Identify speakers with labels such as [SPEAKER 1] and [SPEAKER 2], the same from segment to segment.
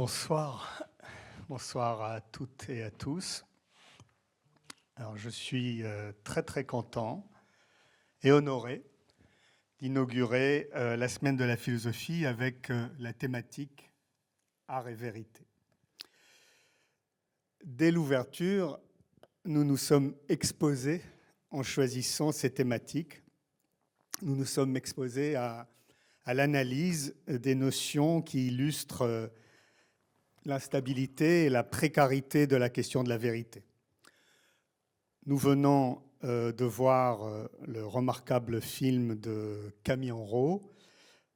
[SPEAKER 1] Bonsoir. Bonsoir à toutes et à tous. Alors, je suis très très content et honoré d'inaugurer la semaine de la philosophie avec la thématique art et vérité. Dès l'ouverture, nous nous sommes exposés en choisissant ces thématiques. Nous nous sommes exposés à l'analyse des notions qui illustrent l'instabilité et la précarité de la question de la vérité. Nous venons de voir le remarquable film de Camille Enrault,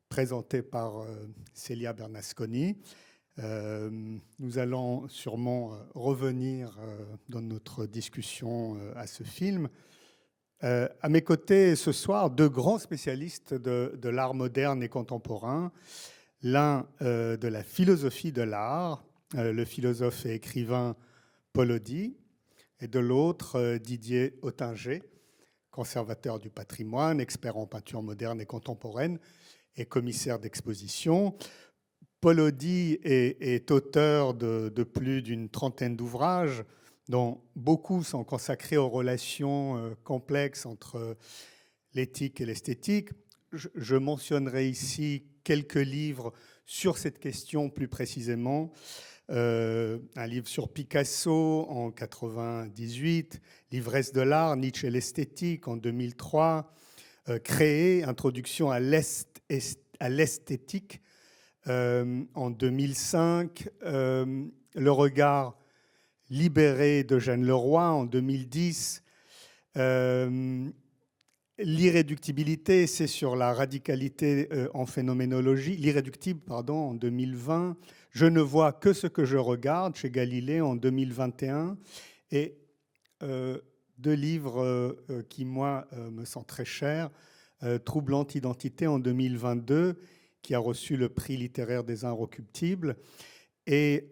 [SPEAKER 1] présenté par Célia Bernasconi. Nous allons sûrement revenir dans notre discussion à ce film. À mes côtés ce soir, deux grands spécialistes de l'art moderne et contemporain. L'un de la philosophie de l'art, le philosophe et écrivain Paul Audy, et de l'autre Didier Ottinger, conservateur du patrimoine, expert en peinture moderne et contemporaine et commissaire d'exposition. Paul Audy est auteur de plus d'une trentaine d'ouvrages, dont beaucoup sont consacrés aux relations complexes entre l'éthique et l'esthétique. Je mentionnerai ici quelques livres sur cette question plus précisément. Un livre sur Picasso en 1998, L'ivresse de l'art, Nietzsche et l'esthétique en 2003, Créer, Introduction à l'esthétique en 2005, Le regard libéré d'Eugène Leroy en 2010, L'irréductibilité, c'est sur la radicalité en phénoménologie. L'irréductible, en 2020. Je ne vois que ce que je regarde, chez Galilée, en 2021. Et deux livres qui, moi, me sont très chers. Troublante identité, en 2022, qui a reçu le prix littéraire des Inrecuptibles. Et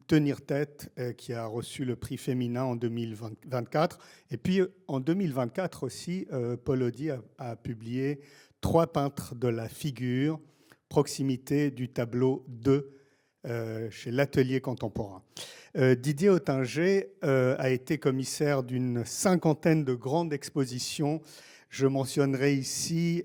[SPEAKER 1] Tenir tête, qui a reçu le prix féminin en 2024. Et puis en 2024 aussi, Paul Audy a publié 3 peintres de la figure, proximité du tableau 2 chez l'Atelier contemporain. Didier Ottinger a été commissaire d'une 50aine de grandes expositions. Je mentionnerai ici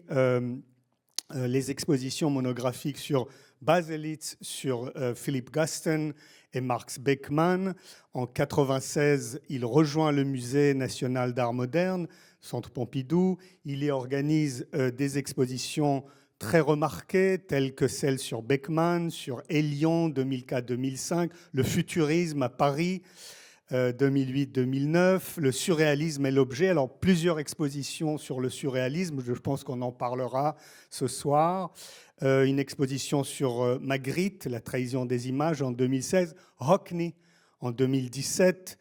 [SPEAKER 1] les expositions monographiques sur Baselitz, sur Philip Gaston et Marx Beckmann. En 1996, il rejoint le Musée national d'art moderne, Centre Pompidou. Il y organise des expositions très remarquées, telles que celles sur Beckmann, sur Hélion 2004-2005, le futurisme à Paris 2008-2009, le surréalisme et l'objet. Alors, plusieurs expositions sur le surréalisme, je pense qu'on en parlera ce soir. Une exposition sur Magritte, la trahison des images, en 2016. Hockney, en 2017.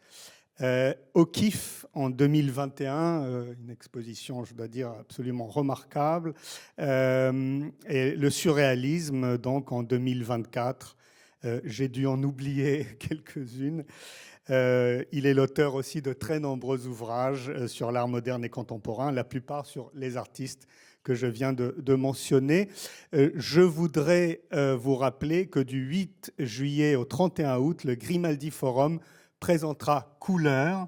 [SPEAKER 1] O'Keeffe, en 2021, une exposition, je dois dire, absolument remarquable. Et le surréalisme, donc, en 2024. J'ai dû en oublier quelques-unes. Il est l'auteur aussi de très nombreux ouvrages sur l'art moderne et contemporain, la plupart sur les artistes que je viens de mentionner. Je voudrais vous rappeler que du 8 juillet au 31 août, le Grimaldi Forum présentera Couleur,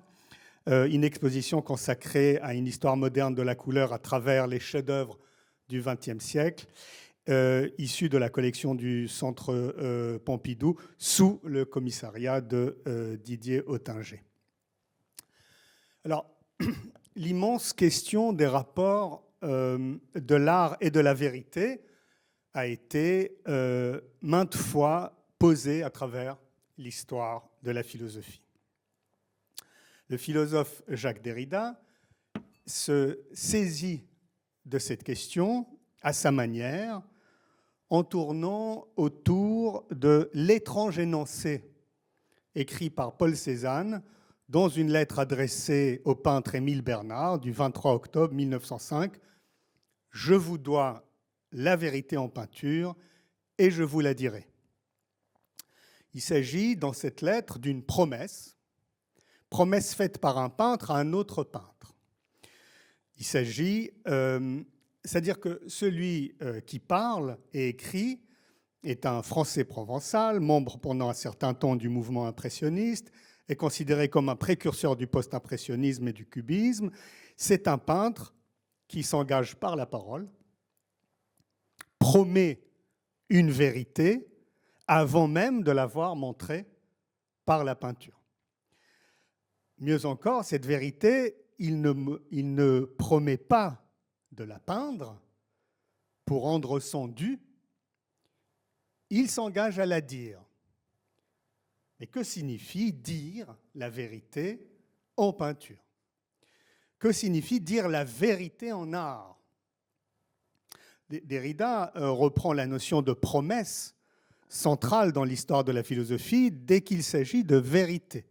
[SPEAKER 1] une exposition consacrée à une histoire moderne de la couleur à travers les chefs-d'œuvre du XXe siècle. Issu de la collection du Centre Pompidou, sous le commissariat de Didier Ottinger. Alors, l'immense question des rapports de l'art et de la vérité a été maintes fois posée à travers l'histoire de la philosophie. Le philosophe Jacques Derrida se saisit de cette question à sa manière, en tournant autour de l'étrange énoncé écrit par Paul Cézanne dans une lettre adressée au peintre Émile Bernard du 23 octobre 1905. « Je vous dois la vérité en peinture et je vous la dirai ». Il s'agit dans cette lettre d'une promesse faite par un peintre à un autre peintre. Il s'agit... c'est-à-dire que celui qui parle et écrit est un Français provençal, membre pendant un certain temps du mouvement impressionniste, est considéré comme un précurseur du post-impressionnisme et du cubisme. C'est un peintre qui s'engage par la parole, promet une vérité avant même de l'avoir montrée par la peinture. Mieux encore, cette vérité, il ne promet pas de la peindre pour rendre son dû, il s'engage à la dire. Mais que signifie dire la vérité en peinture? Que signifie dire la vérité en art? Derrida reprend la notion de promesse centrale dans l'histoire de la philosophie dès qu'il s'agit de vérité.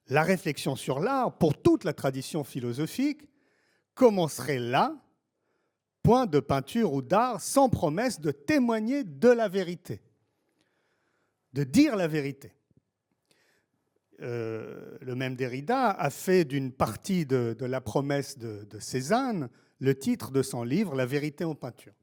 [SPEAKER 1] La réflexion sur l'art, pour toute la tradition philosophique, commencerait là, point de peinture ou d'art sans promesse de témoigner de la vérité, de dire la vérité. Le même Derrida a fait d'une partie de la promesse de Cézanne le titre de son livre « La vérité en peinture ».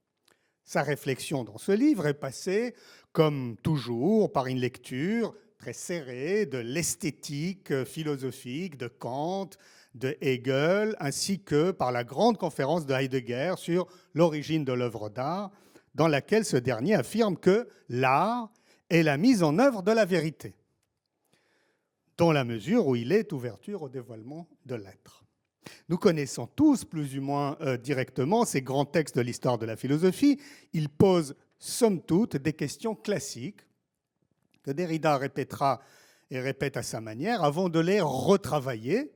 [SPEAKER 1] Sa réflexion dans ce livre est passée, comme toujours, par une lecture très serrée de l'esthétique philosophique de Kant, de Hegel, ainsi que par la grande conférence de Heidegger sur l'origine de l'œuvre d'art, dans laquelle ce dernier affirme que l'art est la mise en œuvre de la vérité, dans la mesure où il est ouverture au dévoilement de l'être. Nous connaissons tous, plus ou moins directement, ces grands textes de l'histoire de la philosophie. Ils posent, somme toute, des questions classiques que Derrida répétera et répète à sa manière avant de les retravailler,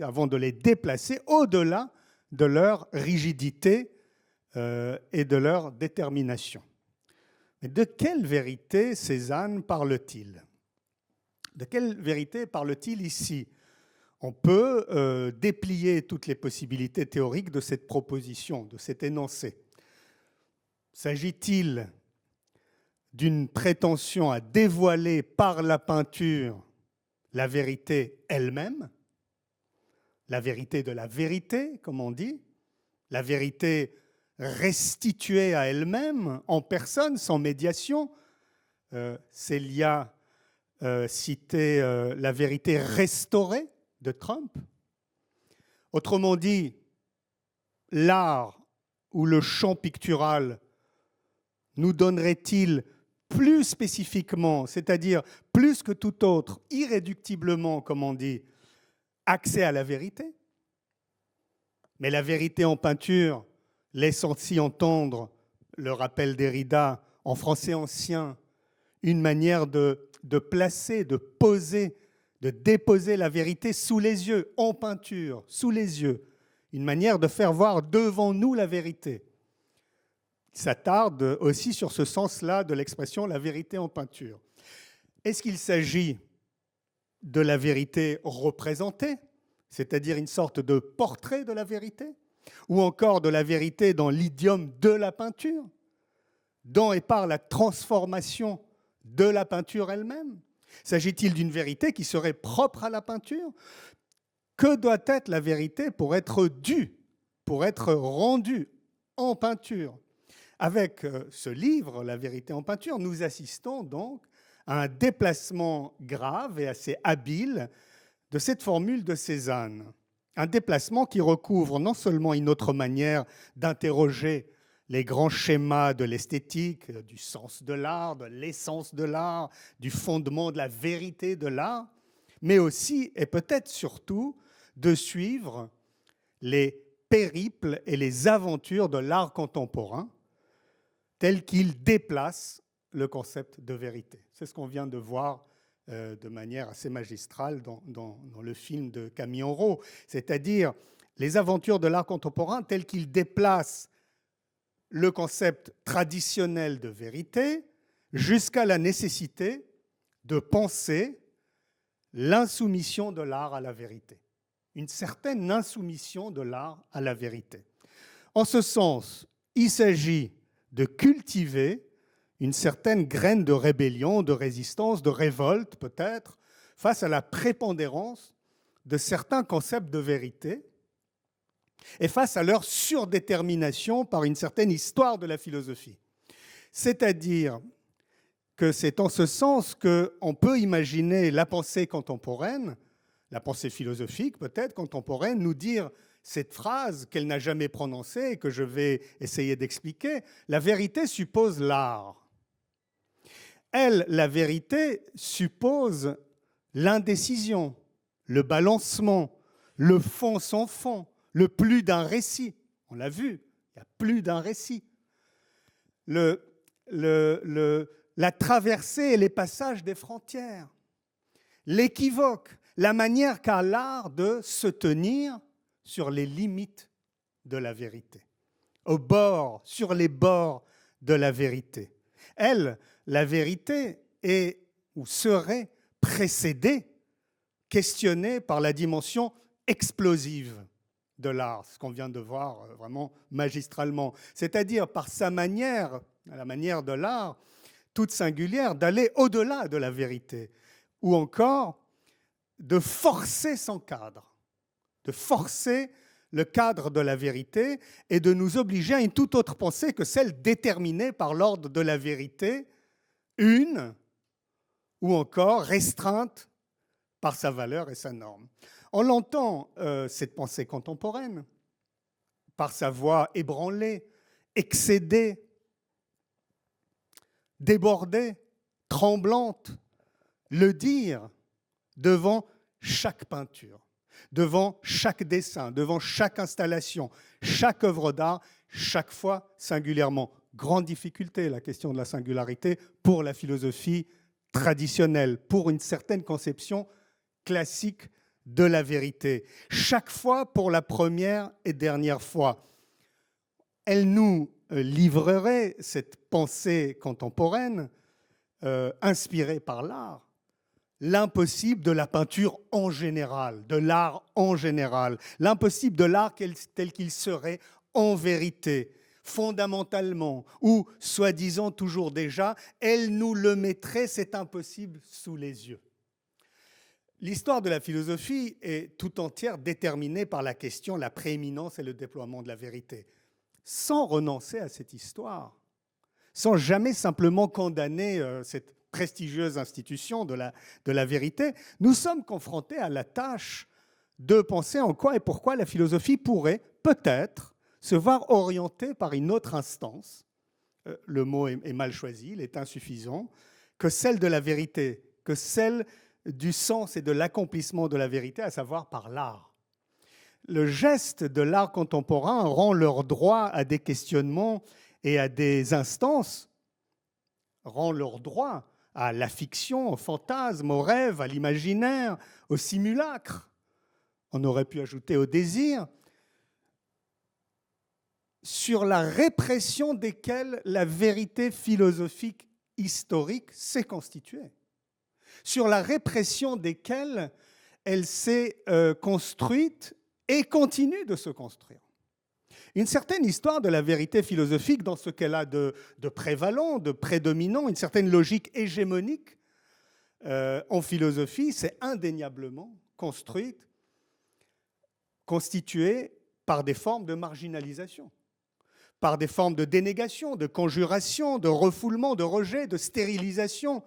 [SPEAKER 1] avant de les déplacer au-delà de leur rigidité et de leur détermination. Mais de quelle vérité Cézanne parle-t-il? De quelle vérité parle-t-il ici? On peut déplier toutes les possibilités théoriques de cette proposition, de cet énoncé. S'agit-il d'une prétention à dévoiler par la peinture la vérité elle-même, la vérité de la vérité, comme on dit, la vérité restituée à elle-même, en personne, sans médiation? Célia citait la vérité restaurée de Trump. Autrement dit, l'art ou le champ pictural nous donnerait-il plus spécifiquement, c'est-à-dire plus que tout autre, irréductiblement, comme on dit, accès à la vérité? Mais la vérité en peinture laisse aussi entendre, le rappel Derrida, en français ancien, une manière de placer, de poser, de déposer la vérité sous les yeux, en peinture, sous les yeux. Une manière de faire voir devant nous la vérité. Il s'attarde aussi sur ce sens-là de l'expression « la vérité en peinture ». Est-ce qu'il s'agit de la vérité représentée, c'est-à-dire une sorte de portrait de la vérité, ou encore de la vérité dans l'idiome de la peinture, dans et par la transformation de la peinture elle-même? S'agit-il d'une vérité qui serait propre à la peinture? Que doit être la vérité pour être due, pour être rendue en peinture? Avec ce livre, La vérité en peinture, nous assistons donc à un déplacement grave et assez habile de cette formule de Cézanne. Un déplacement qui recouvre non seulement une autre manière d'interroger les grands schémas de l'esthétique, du sens de l'art, de l'essence de l'art, du fondement de la vérité de l'art, mais aussi, et peut-être surtout, de suivre les périples et les aventures de l'art contemporain, tel qu'il déplace le concept de vérité. C'est ce qu'on vient de voir de manière assez magistrale dans le film de Camille Enrault, c'est-à-dire les aventures de l'art contemporain tel qu'il déplace le concept traditionnel de vérité jusqu'à la nécessité de penser l'insoumission de l'art à la vérité, une certaine insoumission de l'art à la vérité. En ce sens, il s'agit de cultiver une certaine graine de rébellion, de résistance, de révolte peut-être, face à la prépondérance de certains concepts de vérité et face à leur surdétermination par une certaine histoire de la philosophie. C'est-à-dire que c'est en ce sens qu'on peut imaginer la pensée contemporaine, la pensée philosophique peut-être contemporaine, nous dire cette phrase qu'elle n'a jamais prononcée et que je vais essayer d'expliquer. La vérité suppose l'art. Elle, la vérité, suppose l'indécision, le balancement, le fond sans fond, le plus d'un récit. On l'a vu, il y a plus d'un récit. La traversée et les passages des frontières, l'équivoque, la manière qu'a l'art de se tenir sur les limites de la vérité, au bord, sur les bords de la vérité. Elle, la vérité, est ou serait précédée, questionnée par la dimension explosive de l'art, ce qu'on vient de voir vraiment magistralement, c'est-à-dire par sa manière, la manière de l'art, toute singulière, d'aller au-delà de la vérité, ou encore de forcer son cadre, de forcer le cadre de la vérité et de nous obliger à une toute autre pensée que celle déterminée par l'ordre de la vérité, une, ou encore restreinte par sa valeur et sa norme. On l'entend, cette pensée contemporaine, par sa voix ébranlée, excédée, débordée, tremblante, le dire devant chaque peinture, devant chaque dessin, devant chaque installation, chaque œuvre d'art, chaque fois singulièrement. Grande difficulté, la question de la singularité pour la philosophie traditionnelle, pour une certaine conception classique de la vérité. Chaque fois, pour la première et dernière fois, elle nous livrerait cette pensée contemporaine inspirée par l'art, l'impossible de la peinture en général, de l'art en général, l'impossible de l'art tel qu'il serait en vérité, fondamentalement, ou soi-disant toujours déjà, elle nous le mettrait, cet impossible, sous les yeux. L'histoire de la philosophie est tout entière déterminée par la question, la prééminence et le déploiement de la vérité. Sans renoncer à cette histoire, sans jamais simplement condamner cette prestigieuse institution de la vérité, nous sommes confrontés à la tâche de penser en quoi et pourquoi la philosophie pourrait peut-être se voir orientée par une autre instance, le mot est mal choisi, il est insuffisant, que celle de la vérité, que celle du sens et de l'accomplissement de la vérité, à savoir par l'art. Le geste de l'art contemporain rend leur droit à des questionnements et à des instances, rend leur droit à la fiction, au fantasme, au rêve, à l'imaginaire, au simulacre. On aurait pu ajouter au désir, sur la répression desquelles la vérité philosophique historique s'est constituée, sur la répression desquelles elle s'est construite et continue de se construire. Une certaine histoire de la vérité philosophique dans ce qu'elle a de prévalant, de prédominant, une certaine logique hégémonique en philosophie, c'est indéniablement construite, constituée par des formes de marginalisation, par des formes de dénégation, de conjuration, de refoulement, de rejet, de stérilisation,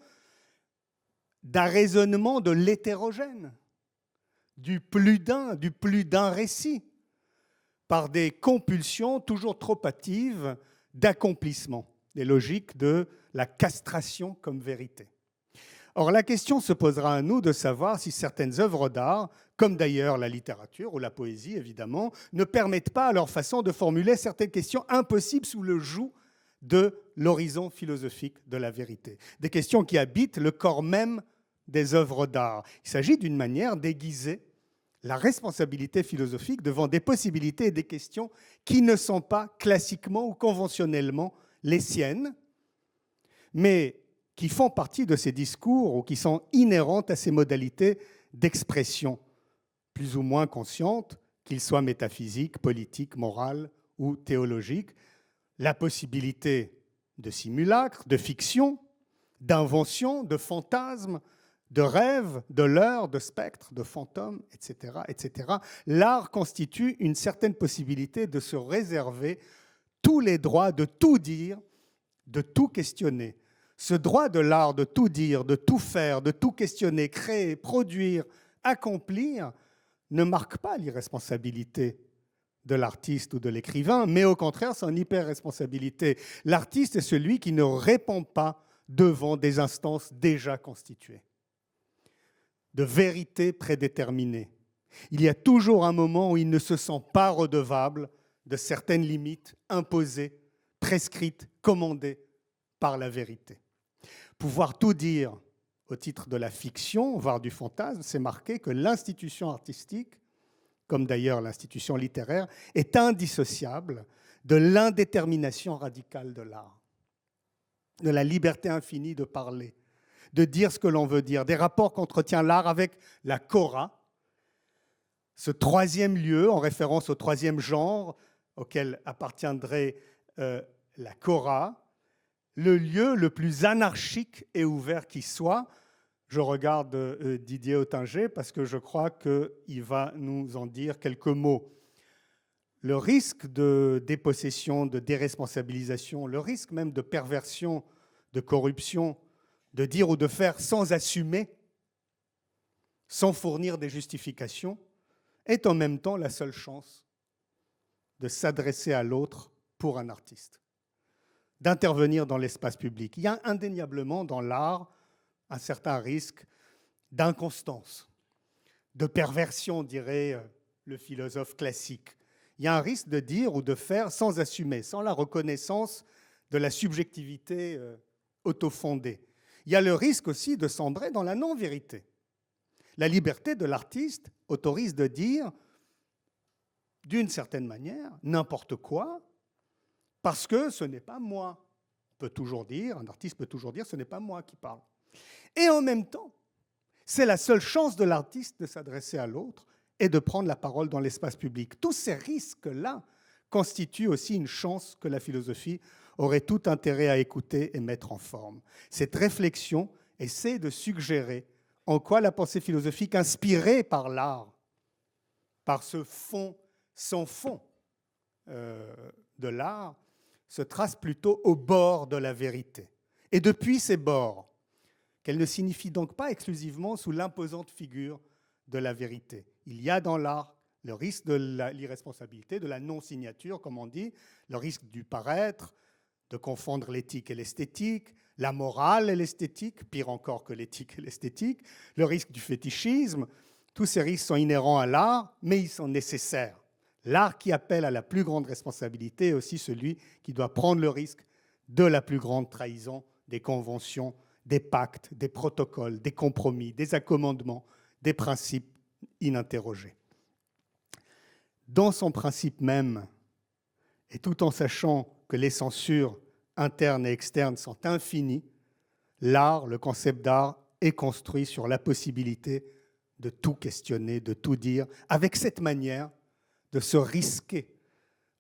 [SPEAKER 1] d'arraisonnement de l'hétérogène, du plus d'un récit, par des compulsions toujours trop hâtives d'accomplissement, des logiques de la castration comme vérité. Or, la question se posera à nous de savoir si certaines œuvres d'art, comme d'ailleurs la littérature ou la poésie évidemment, ne permettent pas à leur façon de formuler certaines questions impossibles sous le joug de l'horizon philosophique de la vérité. Des questions qui habitent le corps même des œuvres d'art. Il s'agit d'une manière d'aiguiser la responsabilité philosophique devant des possibilités et des questions qui ne sont pas classiquement ou conventionnellement les siennes, mais qui font partie de ces discours ou qui sont inhérentes à ces modalités d'expression, plus ou moins conscientes, qu'ils soient métaphysiques, politiques, morales ou théologiques. La possibilité de simulacre, de fiction, d'invention, de fantasme, de rêve, de leurre, de spectre, de fantôme, etc., etc. L'art constitue une certaine possibilité de se réserver tous les droits de tout dire de tout questionner, ce droit de l'art de tout dire, de tout faire, de tout questionner, créer, produire, accomplir, ne marque pas l'irresponsabilité de l'artiste ou de l'écrivain, mais au contraire son hyper-responsabilité. L'artiste est celui qui ne répond pas devant des instances déjà constituées, de vérité prédéterminée. Il y a toujours un moment où il ne se sent pas redevable de certaines limites imposées, prescrites, commandées par la vérité. Pouvoir tout dire au titre de la fiction, voire du fantasme, c'est marquer que l'institution artistique, comme d'ailleurs l'institution littéraire, est indissociable de l'indétermination radicale de l'art, de la liberté infinie de parler, de dire ce que l'on veut dire, des rapports qu'entretient l'art avec la chora, ce troisième lieu, en référence au troisième genre auquel appartiendrait la chora, le lieu le plus anarchique et ouvert qui soit. Je regarde Didier Ottinger parce que je crois qu'il va nous en dire quelques mots. Le risque de dépossession, de déresponsabilisation, le risque même de perversion, de corruption, de dire ou de faire sans assumer, sans fournir des justifications, est en même temps la seule chance de s'adresser à l'autre pour un artiste, d'intervenir dans l'espace public. Il y a indéniablement dans l'art un certain risque d'inconstance, de perversion, dirait le philosophe classique. Il y a un risque de dire ou de faire sans assumer, sans la reconnaissance de la subjectivité autofondée. Il y a le risque aussi de sombrer dans la non-vérité. La liberté de l'artiste autorise de dire, d'une certaine manière, n'importe quoi, parce que ce n'est pas moi. On peut toujours dire, un artiste peut toujours dire, ce n'est pas moi qui parle. Et en même temps, c'est la seule chance de l'artiste de s'adresser à l'autre et de prendre la parole dans l'espace public. Tous ces risques-là constituent aussi une chance que la philosophie aurait tout intérêt à écouter et mettre en forme. Cette réflexion essaie de suggérer en quoi la pensée philosophique, inspirée par l'art, par ce fond sans fond de l'art, se trace plutôt au bord de la vérité. Et depuis ces bords, qu'elle ne signifie donc pas exclusivement sous l'imposante figure de la vérité. Il y a dans l'art le risque de l'irresponsabilité, de la non-signature, comme on dit, le risque du paraître, de confondre l'éthique et l'esthétique, la morale et l'esthétique, pire encore que l'éthique et l'esthétique, le risque du fétichisme. Tous ces risques sont inhérents à l'art, mais ils sont nécessaires. L'art qui appelle à la plus grande responsabilité est aussi celui qui doit prendre le risque de la plus grande trahison des conventions, des pactes, des protocoles, des compromis, des accommodements, des principes ininterrogés. Dans son principe même, et tout en sachant que les censures internes et externes sont infinies, l'art, le concept d'art, est construit sur la possibilité de tout questionner, de tout dire, avec cette manière de se risquer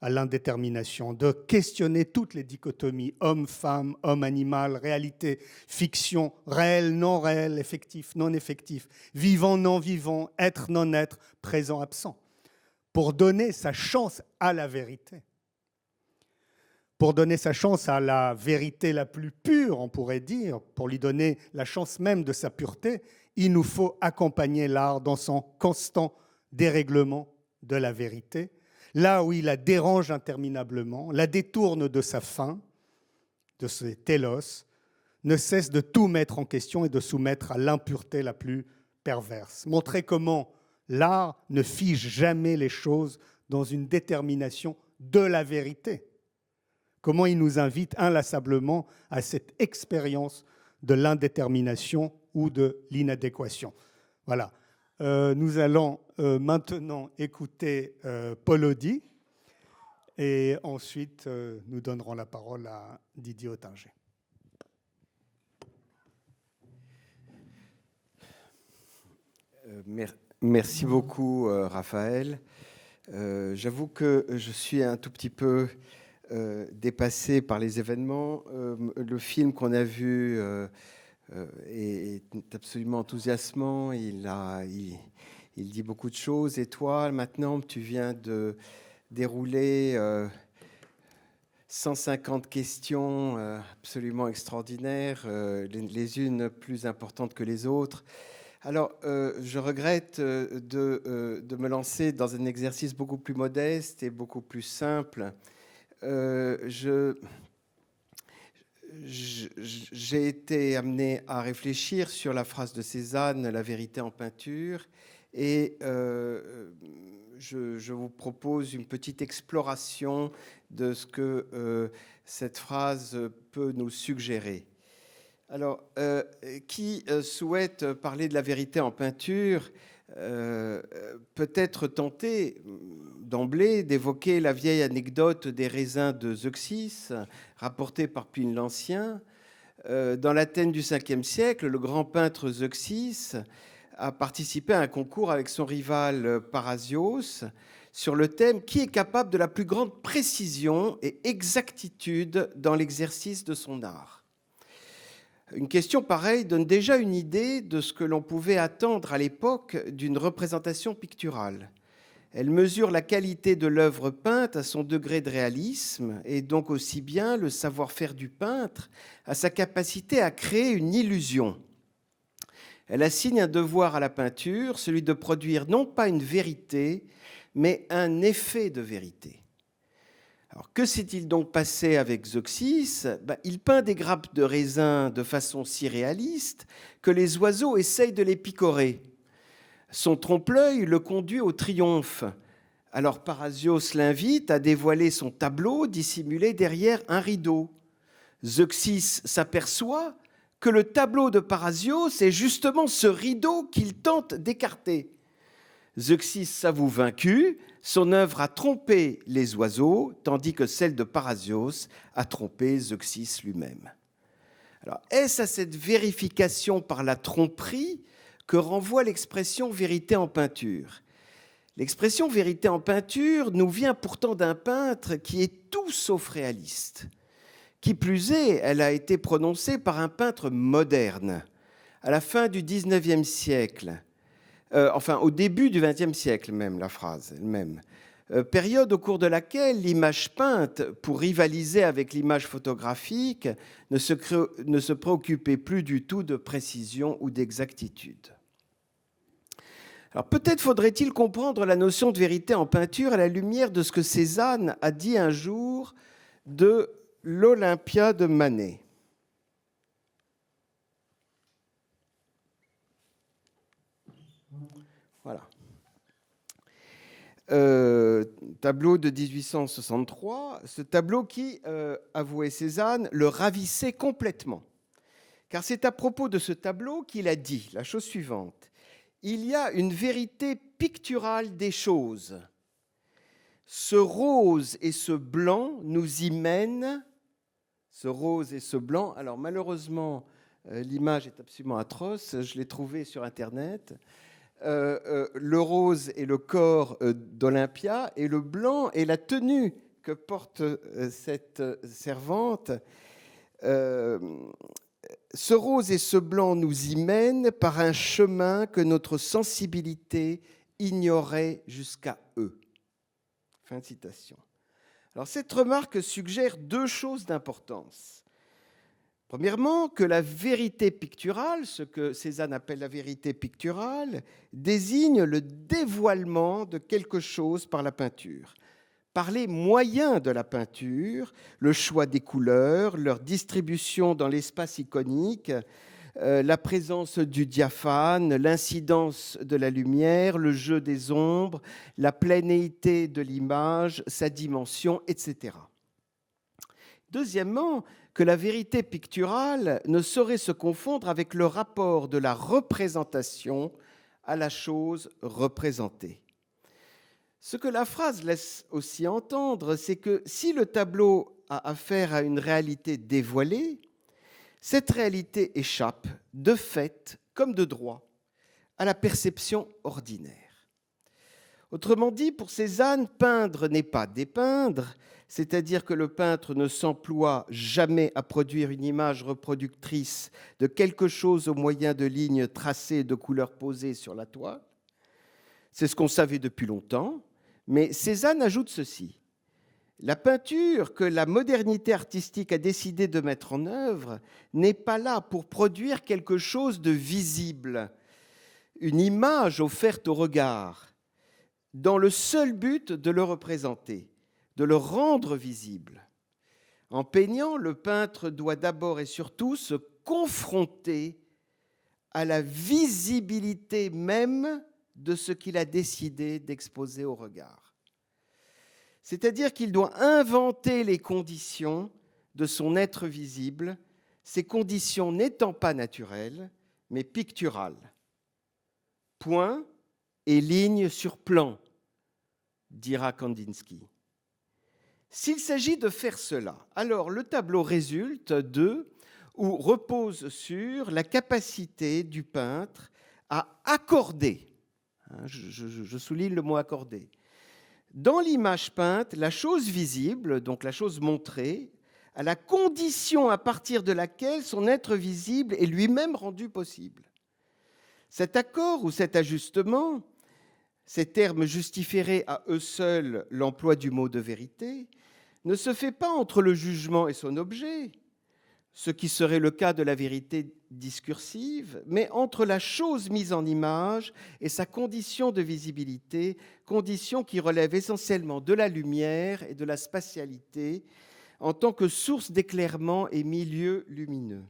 [SPEAKER 1] à l'indétermination, de questionner toutes les dichotomies, homme-femme, homme-animal, réalité, fiction, réel, non réel, effectif, non effectif, vivant, non vivant, être, non être, présent, absent, pour donner sa chance à la vérité. Pour donner sa chance à la vérité la plus pure, on pourrait dire, pour lui donner la chance même de sa pureté, il nous faut accompagner l'art dans son constant dérèglement de la vérité, là où il la dérange interminablement, la détourne de sa fin, de ses télos, ne cesse de tout mettre en question et de soumettre à l'impureté la plus perverse. Montrer comment l'art ne fige jamais les choses dans une détermination de la vérité. Comment il nous invite inlassablement à cette expérience de l'indétermination ou de l'inadéquation. Voilà. Nous allons maintenant écouter Paul Audy et ensuite nous donnerons la parole à Didier Ottinger.
[SPEAKER 2] Merci beaucoup, Raphaël. J'avoue que je suis un tout petit peu dépassé par les événements. Le film qu'on a vu est absolument enthousiasmant. Il dit beaucoup de choses. Et toi, maintenant, tu viens de dérouler 150 questions absolument extraordinaires, les unes plus importantes que les autres. Alors, je regrette de me lancer dans un exercice beaucoup plus modeste et beaucoup plus simple. J'ai été amené à réfléchir sur la phrase de Cézanne, la vérité en peinture, et je vous propose une petite exploration de ce que cette phrase peut nous suggérer. Alors, qui souhaite parler de la vérité en peinture peut être tenté d'emblée d'évoquer la vieille anecdote des raisins de Zeuxis, rapportée par Pline l'Ancien. Dans l'Athènes du 5e siècle, le grand peintre Zeuxis a participé à un concours avec son rival Parrhasios sur le thème « Qui est capable de la plus grande précision et exactitude dans l'exercice de son art ?» Une question pareille donne déjà une idée de ce que l'on pouvait attendre à l'époque d'une représentation picturale. Elle mesure la qualité de l'œuvre peinte à son degré de réalisme et donc aussi bien le savoir-faire du peintre à sa capacité à créer une illusion. Elle assigne un devoir à la peinture, celui de produire non pas une vérité, mais un effet de vérité. Alors, que s'est-il donc passé avec Zeuxis ? Il peint des grappes de raisin de façon si réaliste que les oiseaux essayent de les picorer. Son trompe-l'œil le conduit au triomphe. Alors Parrhasios l'invite à dévoiler son tableau dissimulé derrière un rideau. Zeuxis s'aperçoit que le tableau de Parrhasios est justement ce rideau qu'il tente d'écarter. Zeuxis s'avoue vaincu, son œuvre a trompé les oiseaux, tandis que celle de Parrhasios a trompé Zeuxis lui-même. Alors, est-ce à cette vérification par la tromperie que renvoie l'expression vérité en peinture ? L'expression vérité en peinture nous vient pourtant d'un peintre qui est tout sauf réaliste. Qui plus est, elle a été prononcée par un peintre moderne, à la fin du XIXe siècle. Au début du XXe siècle même, la phrase elle-même. Période au cours de laquelle l'image peinte, pour rivaliser avec l'image photographique, ne se préoccupait plus du tout de précision ou d'exactitude. Alors peut-être faudrait-il comprendre la notion de vérité en peinture à la lumière de ce que Cézanne a dit un jour de l'Olympia de Manet. Voilà. Tableau de 1863, ce tableau qui, avouait Cézanne, le ravissait complètement. Car c'est à propos de ce tableau qu'il a dit la chose suivante. Il y a une vérité picturale des choses. Ce rose et ce blanc nous y mènent. Ce rose et ce blanc, alors malheureusement, l'image est absolument atroce, je l'ai trouvée sur Internet. Le rose est le corps d'Olympia et le blanc est la tenue que porte cette servante. Ce rose et ce blanc nous y mènent par un chemin que notre sensibilité ignorait jusqu'à eux. Fin de citation. Alors cette remarque suggère deux choses d'importance. Premièrement, que la vérité picturale, ce que Cézanne appelle la vérité picturale, désigne le dévoilement de quelque chose par la peinture, par les moyens de la peinture, le choix des couleurs, leur distribution dans l'espace iconique, la présence du diaphane, l'incidence de la lumière, le jeu des ombres, la planéité de l'image, sa dimension, etc. Deuxièmement, que la vérité picturale ne saurait se confondre avec le rapport de la représentation à la chose représentée. Ce que la phrase laisse aussi entendre, c'est que si le tableau a affaire à une réalité dévoilée, cette réalité échappe, de fait comme de droit, à la perception ordinaire. Autrement dit, pour Cézanne, peindre n'est pas dépeindre, c'est-à-dire que le peintre ne s'emploie jamais à produire une image reproductrice de quelque chose au moyen de lignes tracées et de couleurs posées sur la toile. C'est ce qu'on savait depuis longtemps, mais Cézanne ajoute ceci. La peinture que la modernité artistique a décidé de mettre en œuvre n'est pas là pour produire quelque chose de visible, une image offerte au regard, dans le seul but de le représenter, de le rendre visible. En peignant, le peintre doit d'abord et surtout se confronter à la visibilité même de ce qu'il a décidé d'exposer au regard. C'est-à-dire qu'il doit inventer les conditions de son être visible, ces conditions n'étant pas naturelles, mais picturales. Point et ligne sur plan, dira Kandinsky. S'il s'agit de faire cela, alors le tableau résulte de ou repose sur la capacité du peintre à accorder, je souligne le mot accorder, dans l'image peinte, la chose visible, donc la chose montrée, à la condition à partir de laquelle son être visible est lui-même rendu possible. Cet accord ou cet ajustement, ces termes justifieraient à eux seuls l'emploi du mot de vérité, ne se fait pas entre le jugement et son objet, ce qui serait le cas de la vérité discursive, mais entre la chose mise en image et sa condition de visibilité, condition qui relève essentiellement de la lumière et de la spatialité en tant que source d'éclairement et milieu lumineux.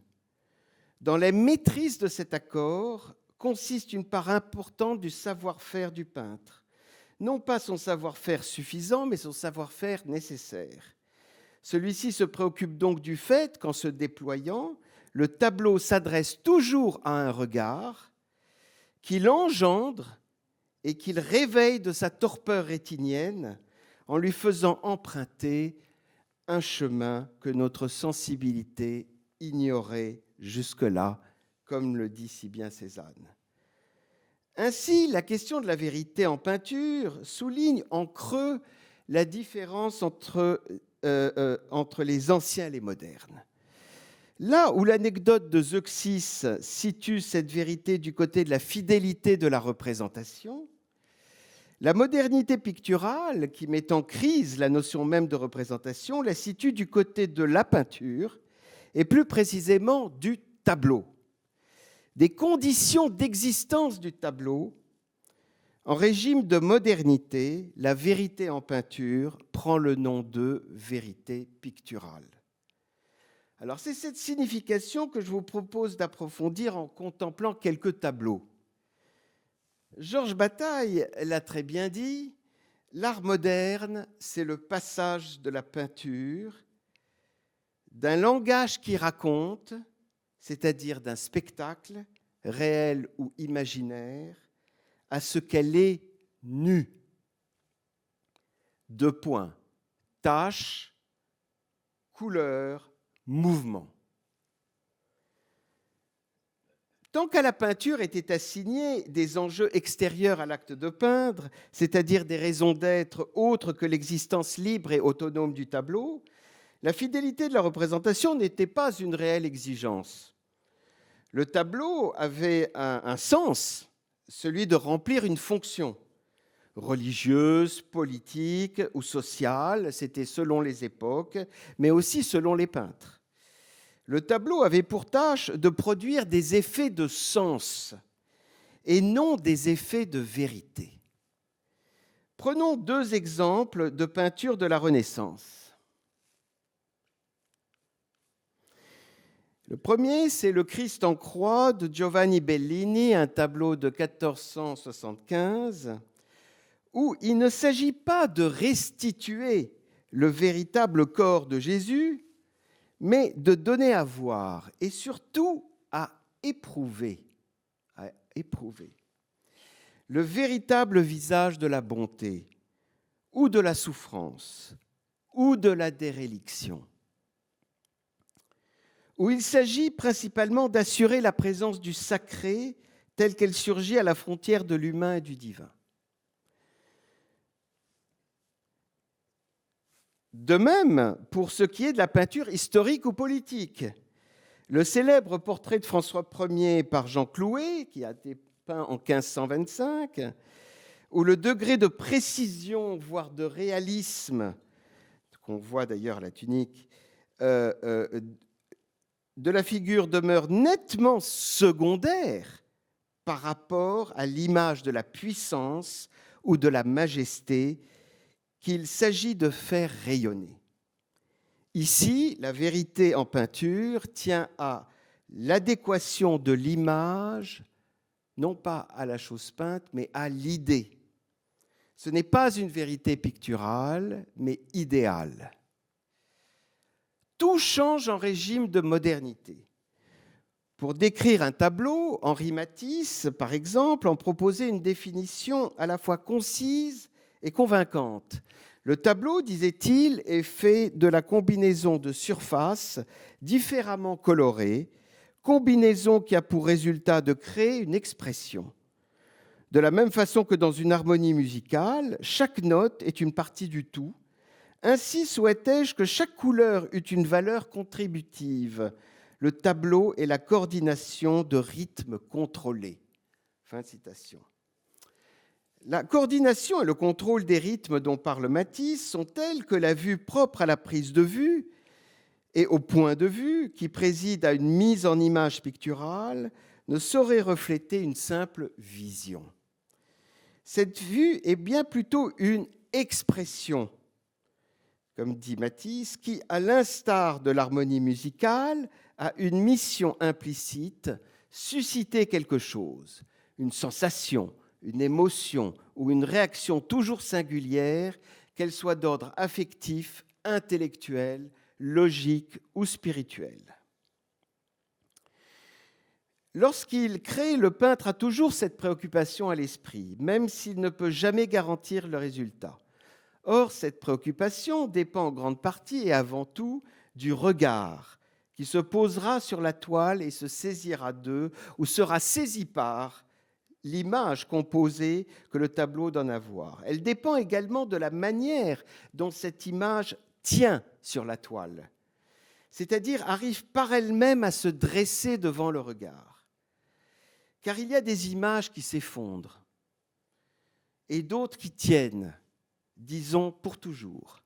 [SPEAKER 2] Dans la maîtrise de cet accord consiste une part importante du savoir-faire du peintre. Non pas son savoir-faire suffisant, mais son savoir-faire nécessaire. Celui-ci se préoccupe donc du fait qu'en se déployant, le tableau s'adresse toujours à un regard qu'il engendre et qu'il réveille de sa torpeur rétinienne en lui faisant emprunter un chemin que notre sensibilité ignorait jusque-là, comme le dit si bien Cézanne. Ainsi, la question de la vérité en peinture souligne en creux la différence entre les anciens et les modernes. Là où l'anecdote de Zeuxis situe cette vérité du côté de la fidélité de la représentation, la modernité picturale, qui met en crise la notion même de représentation, la situe du côté de la peinture, et plus précisément du tableau. Des conditions d'existence du tableau. En régime de modernité, la vérité en peinture prend le nom de vérité picturale. Alors c'est cette signification que je vous propose d'approfondir en contemplant quelques tableaux. Georges Bataille l'a très bien dit, l'art moderne, c'est le passage de la peinture d'un langage qui raconte, c'est-à-dire d'un spectacle, réel ou imaginaire, à ce qu'elle est nue. Deux points, tâche, couleur, mouvement. Tant qu'à la peinture étaient assignés des enjeux extérieurs à l'acte de peindre, c'est-à-dire des raisons d'être autres que l'existence libre et autonome du tableau, la fidélité de la représentation n'était pas une réelle exigence. Le tableau avait un sens, celui de remplir une fonction religieuse, politique ou sociale, c'était selon les époques, mais aussi selon les peintres. Le tableau avait pour tâche de produire des effets de sens et non des effets de vérité. Prenons deux exemples de peinture de la Renaissance. Le premier, c'est le Christ en croix de Giovanni Bellini, un tableau de 1475, où il ne s'agit pas de restituer le véritable corps de Jésus, mais de donner à voir et surtout à éprouver le véritable visage de la bonté ou de la souffrance ou de la déréliction, où il s'agit principalement d'assurer la présence du sacré telle qu'elle surgit à la frontière de l'humain et du divin. De même, pour ce qui est de la peinture historique ou politique, le célèbre portrait de François Ier par Jean Clouet, qui a été peint en 1525, où le degré de précision, voire de réalisme, qu'on voit d'ailleurs la tunique, de la figure demeure nettement secondaire par rapport à l'image de la puissance ou de la majesté qu'il s'agit de faire rayonner. Ici, la vérité en peinture tient à l'adéquation de l'image, non pas à la chose peinte, mais à l'idée. Ce n'est pas une vérité picturale, mais idéale. Tout change en régime de modernité. Pour décrire un tableau, Henri Matisse, par exemple, en proposait une définition à la fois concise et convaincante. Le tableau, disait-il, est fait de la combinaison de surfaces différemment colorées, combinaison qui a pour résultat de créer une expression. De la même façon que dans une harmonie musicale, chaque note est une partie du tout. Ainsi souhaitais-je que chaque couleur eût une valeur contributive. Le tableau est la coordination de rythmes contrôlés. Fin de citation. La coordination et le contrôle des rythmes dont parle Matisse sont tels que la vue propre à la prise de vue et au point de vue qui préside à une mise en image picturale ne saurait refléter une simple vision. Cette vue est bien plutôt une expression, comme dit Matisse, qui, à l'instar de l'harmonie musicale, a une mission implicite, susciter quelque chose, une sensation, une émotion ou une réaction toujours singulière, qu'elle soit d'ordre affectif, intellectuel, logique ou spirituel. Lorsqu'il crée, le peintre a toujours cette préoccupation à l'esprit, même s'il ne peut jamais garantir le résultat. Or, cette préoccupation dépend en grande partie et avant tout du regard qui se posera sur la toile et se saisira d'eux ou sera saisi par l'image composée que le tableau donne à voir. Elle dépend également de la manière dont cette image tient sur la toile, c'est-à-dire arrive par elle-même à se dresser devant le regard. Car il y a des images qui s'effondrent et d'autres qui tiennent, disons pour toujours.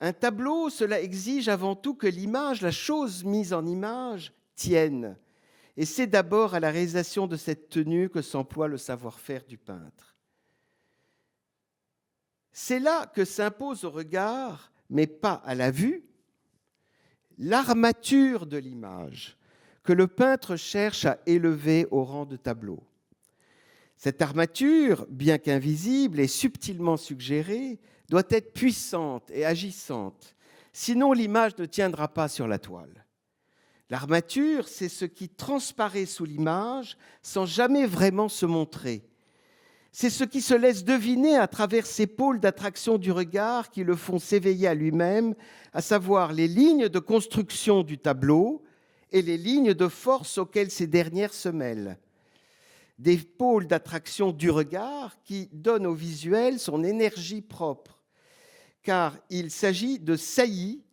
[SPEAKER 2] Un tableau, cela exige avant tout que l'image, la chose mise en image, tienne. Et c'est d'abord à la réalisation de cette tenue que s'emploie le savoir-faire du peintre. C'est là que s'impose au regard, mais pas à la vue, l'armature de l'image que le peintre cherche à élever au rang de tableau. Cette armature, bien qu'invisible et subtilement suggérée, doit être puissante et agissante, sinon l'image ne tiendra pas sur la toile. L'armature, c'est ce qui transparaît sous l'image sans jamais vraiment se montrer. C'est ce qui se laisse deviner à travers ces pôles d'attraction du regard qui le font s'éveiller à lui-même, à savoir les lignes de construction du tableau et les lignes de force auxquelles ces dernières se mêlent. Des pôles d'attraction du regard qui donnent au visuel son énergie propre, car il s'agit de saillies,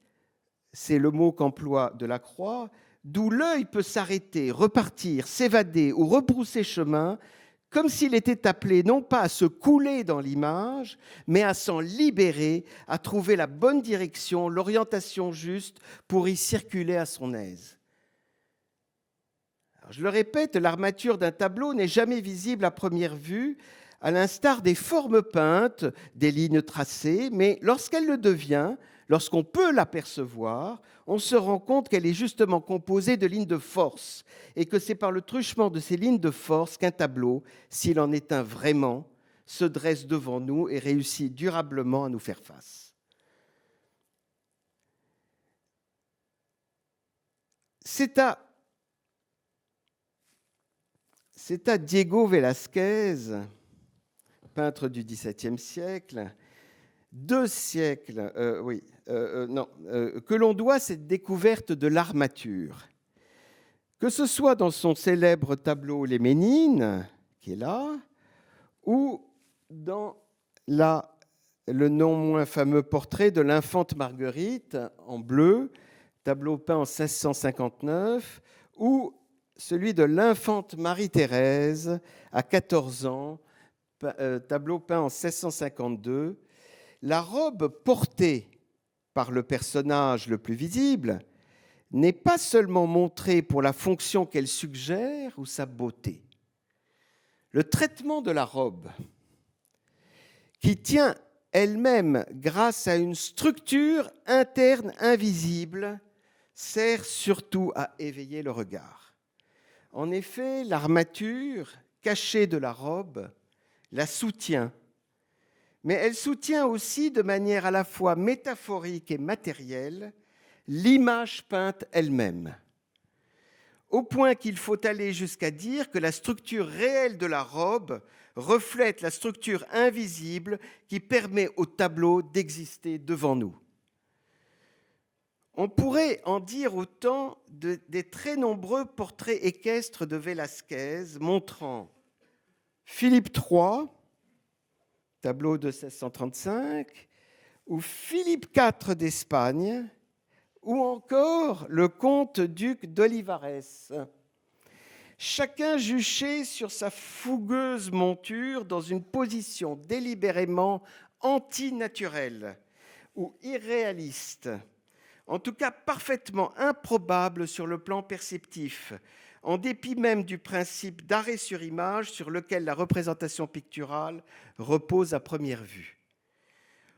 [SPEAKER 2] c'est le mot qu'emploie Delacroix, d'où l'œil peut s'arrêter, repartir, s'évader ou rebrousser chemin, comme s'il était appelé non pas à se couler dans l'image, mais à s'en libérer, à trouver la bonne direction, l'orientation juste pour y circuler à son aise. Alors, je le répète, l'armature d'un tableau n'est jamais visible à première vue, à l'instar des formes peintes, des lignes tracées, mais lorsqu'elle le devient, lorsqu'on peut l'apercevoir, on se rend compte qu'elle est justement composée de lignes de force et que c'est par le truchement de ces lignes de force qu'un tableau, s'il en est un vraiment, se dresse devant nous et réussit durablement à nous faire face. C'est à Diego Velázquez, peintre du XVIIe siècle, que l'on doit cette découverte de l'armature. Que ce soit dans son célèbre tableau Les Ménines, qui est là, ou dans le non moins fameux portrait de l'infante Marguerite en bleu, tableau peint en 1659, ou celui de l'infante Marie-Thérèse à 14 ans, tableau peint en 1652. La robe portée par le personnage le plus visible n'est pas seulement montrée pour la fonction qu'elle suggère ou sa beauté. Le traitement de la robe, qui tient elle-même grâce à une structure interne invisible, sert surtout à éveiller le regard. En effet, l'armature cachée de la robe la soutient, mais elle soutient aussi de manière à la fois métaphorique et matérielle l'image peinte elle-même, au point qu'il faut aller jusqu'à dire que la structure réelle de la robe reflète la structure invisible qui permet au tableau d'exister devant nous. On pourrait en dire autant des très nombreux portraits équestres de Velázquez montrant Philippe III, tableau de 1635, ou Philippe IV d'Espagne, ou encore le comte-duc d'Olivares, chacun juché sur sa fougueuse monture dans une position délibérément antinaturelle ou irréaliste, en tout cas parfaitement improbable sur le plan perceptif, en dépit même du principe d'arrêt sur image sur lequel la représentation picturale repose à première vue.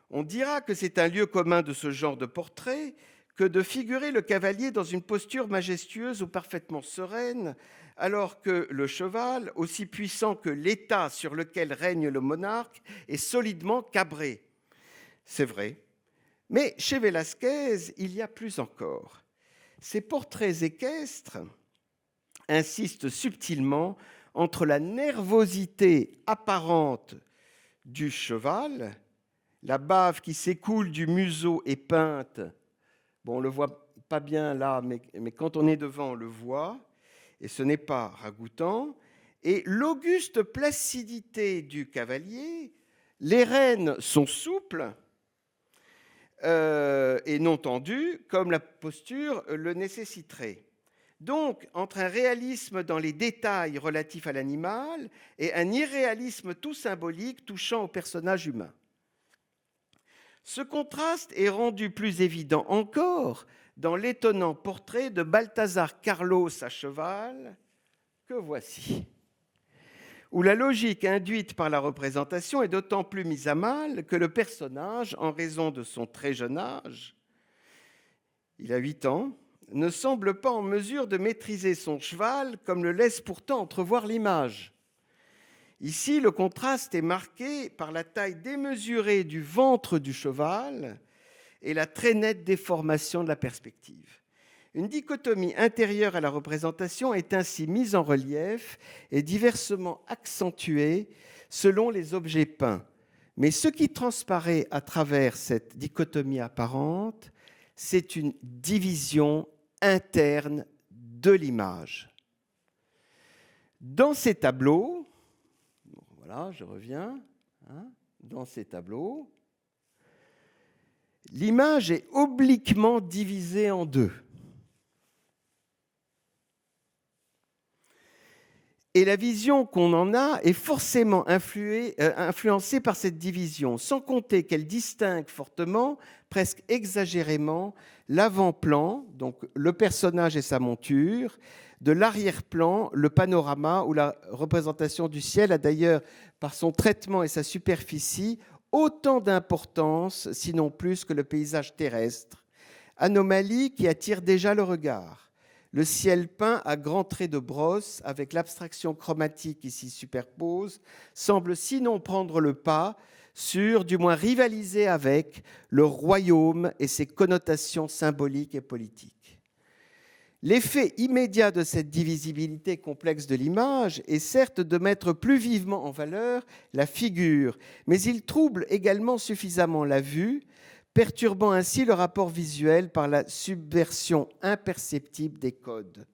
[SPEAKER 2] On dira que c'est un lieu commun de ce genre de portrait que de figurer le cavalier dans une posture majestueuse ou parfaitement sereine, alors que le cheval, aussi puissant que l'état sur lequel règne le monarque, est solidement cabré. C'est vrai. Mais chez Velázquez, il y a plus encore. Ces portraits équestres insistent subtilement entre la nervosité apparente du cheval, la bave qui s'écoule du museau est peinte. Bon, on ne le voit pas bien là, mais quand on est devant, on le voit, et ce n'est pas ragoûtant. Et l'auguste placidité du cavalier, les rênes sont souples et non tendues, comme la posture le nécessiterait. Donc, entre un réalisme dans les détails relatifs à l'animal et un irréalisme tout symbolique touchant au personnage humain. Ce contraste est rendu plus évident encore dans l'étonnant portrait de Balthazar Carlos à cheval, que voici, où la logique induite par la représentation est d'autant plus mise à mal que le personnage, en raison de son très jeune âge, il a 8 ans, ne semble pas en mesure de maîtriser son cheval comme le laisse pourtant entrevoir l'image. Ici, le contraste est marqué par la taille démesurée du ventre du cheval et la très nette déformation de la perspective. Une dichotomie intérieure à la représentation est ainsi mise en relief et diversement accentuée selon les objets peints. Mais ce qui transparaît à travers cette dichotomie apparente, c'est une division interne de l'image. Dans ces tableaux, voilà, je reviens, dans ces tableaux, l'image est obliquement divisée en deux. Et la vision qu'on en a est forcément influencée par cette division, sans compter qu'elle distingue fortement, presque exagérément, l'avant-plan, donc le personnage et sa monture, de l'arrière-plan, le panorama ou la représentation du ciel a d'ailleurs, par son traitement et sa superficie, autant d'importance, sinon plus, que le paysage terrestre, anomalie qui attire déjà le regard. Le ciel peint à grands traits de brosse, avec l'abstraction chromatique qui s'y superpose, semble sinon prendre le pas sur, du moins rivaliser avec, le royaume et ses connotations symboliques et politiques. L'effet immédiat de cette divisibilité complexe de l'image est certes de mettre plus vivement en valeur la figure, mais il trouble également suffisamment la vue, perturbant ainsi le rapport visuel par la subversion imperceptible des codes.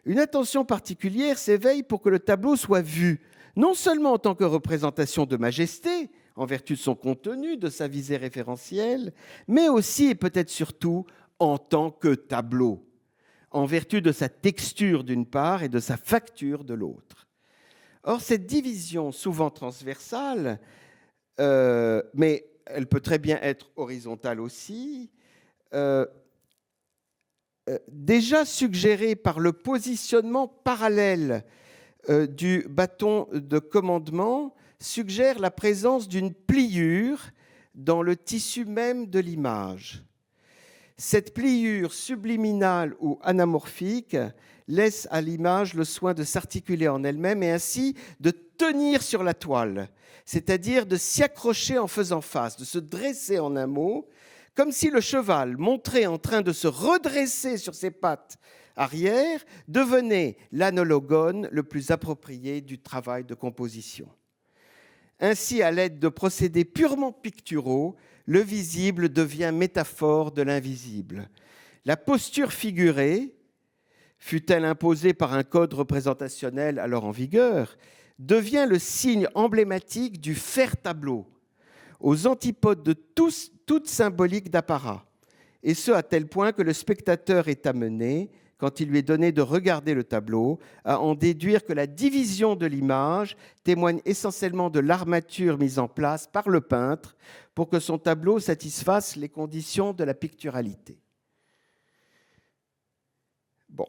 [SPEAKER 2] Une attention particulière s'éveille pour que le tableau soit vu, non seulement en tant que représentation de majesté, en vertu de son contenu, de sa visée référentielle, mais aussi et peut-être surtout en tant que tableau, en vertu de sa texture d'une part et de sa facture de l'autre. Or, cette division souvent transversale, mais elle peut très bien être horizontale aussi, déjà suggéré par le positionnement parallèle du bâton de commandement, suggère la présence d'une pliure dans le tissu même de l'image. Cette pliure subliminale ou anamorphique laisse à l'image le soin de s'articuler en elle-même et ainsi de tenir sur la toile, c'est-à-dire de s'y accrocher en faisant face, de se dresser en un mot, comme si le cheval, montré en train de se redresser sur ses pattes arrière, devenait l'anologone le plus approprié du travail de composition. Ainsi, à l'aide de procédés purement picturaux, le visible devient métaphore de l'invisible. La posture figurée, fut-elle imposée par un code représentationnel alors en vigueur, devient le signe emblématique du faire-tableau, aux antipodes de toute symbolique d'apparat, et ce à tel point que le spectateur est amené, quand il lui est donné de regarder le tableau, à en déduire que la division de l'image témoigne essentiellement de l'armature mise en place par le peintre pour que son tableau satisfasse les conditions de la picturalité. Bon,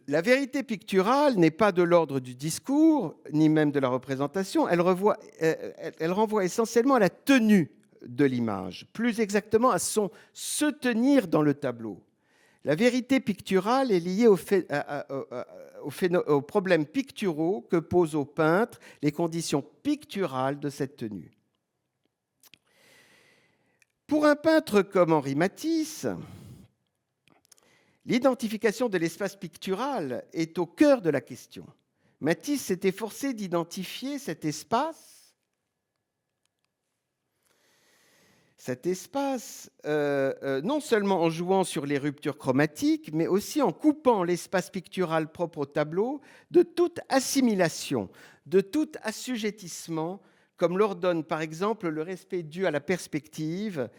[SPEAKER 2] la vérité picturale n'est pas de l'ordre du discours, ni même de la représentation. Elle renvoie essentiellement à la tenue de l'image, plus exactement à son se tenir dans le tableau. La vérité picturale est liée aux problèmes picturaux que posent aux peintres les conditions picturales de cette tenue. Pour un peintre comme Henri Matisse, l'identification de l'espace pictural est au cœur de la question. Matisse s'est efforcé d'identifier cet espace non seulement en jouant sur les ruptures chromatiques, mais aussi en coupant l'espace pictural propre au tableau de toute assimilation, de tout assujettissement, comme l'ordonne par exemple le respect dû à la perspective,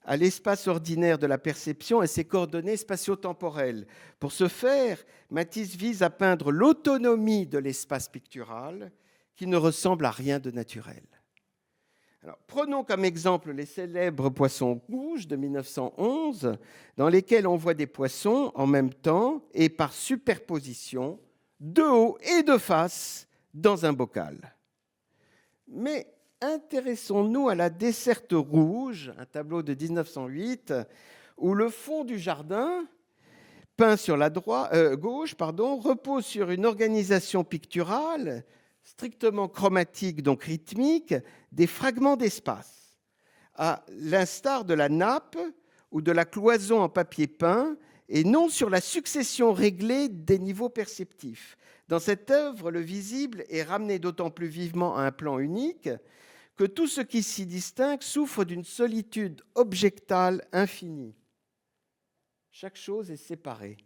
[SPEAKER 2] à l'espace ordinaire de la perception et ses coordonnées spatio-temporelles. Pour ce faire, Matisse vise à peindre l'autonomie de l'espace pictural qui ne ressemble à rien de naturel. Alors, prenons comme exemple les célèbres poissons rouges de 1911, dans lesquels on voit des poissons en même temps et par superposition, de haut et de face, dans un bocal. Mais intéressons-nous à la Desserte rouge, un tableau de 1908, où le fond du jardin, peint sur la gauche, repose sur une organisation picturale strictement chromatique, donc rythmique, des fragments d'espace, à l'instar de la nappe ou de la cloison en papier peint, et non sur la succession réglée des niveaux perceptifs. Dans cette œuvre, le visible est ramené d'autant plus vivement à un plan unique que tout ce qui s'y distingue souffre d'une solitude objectale infinie. Chaque chose est séparée.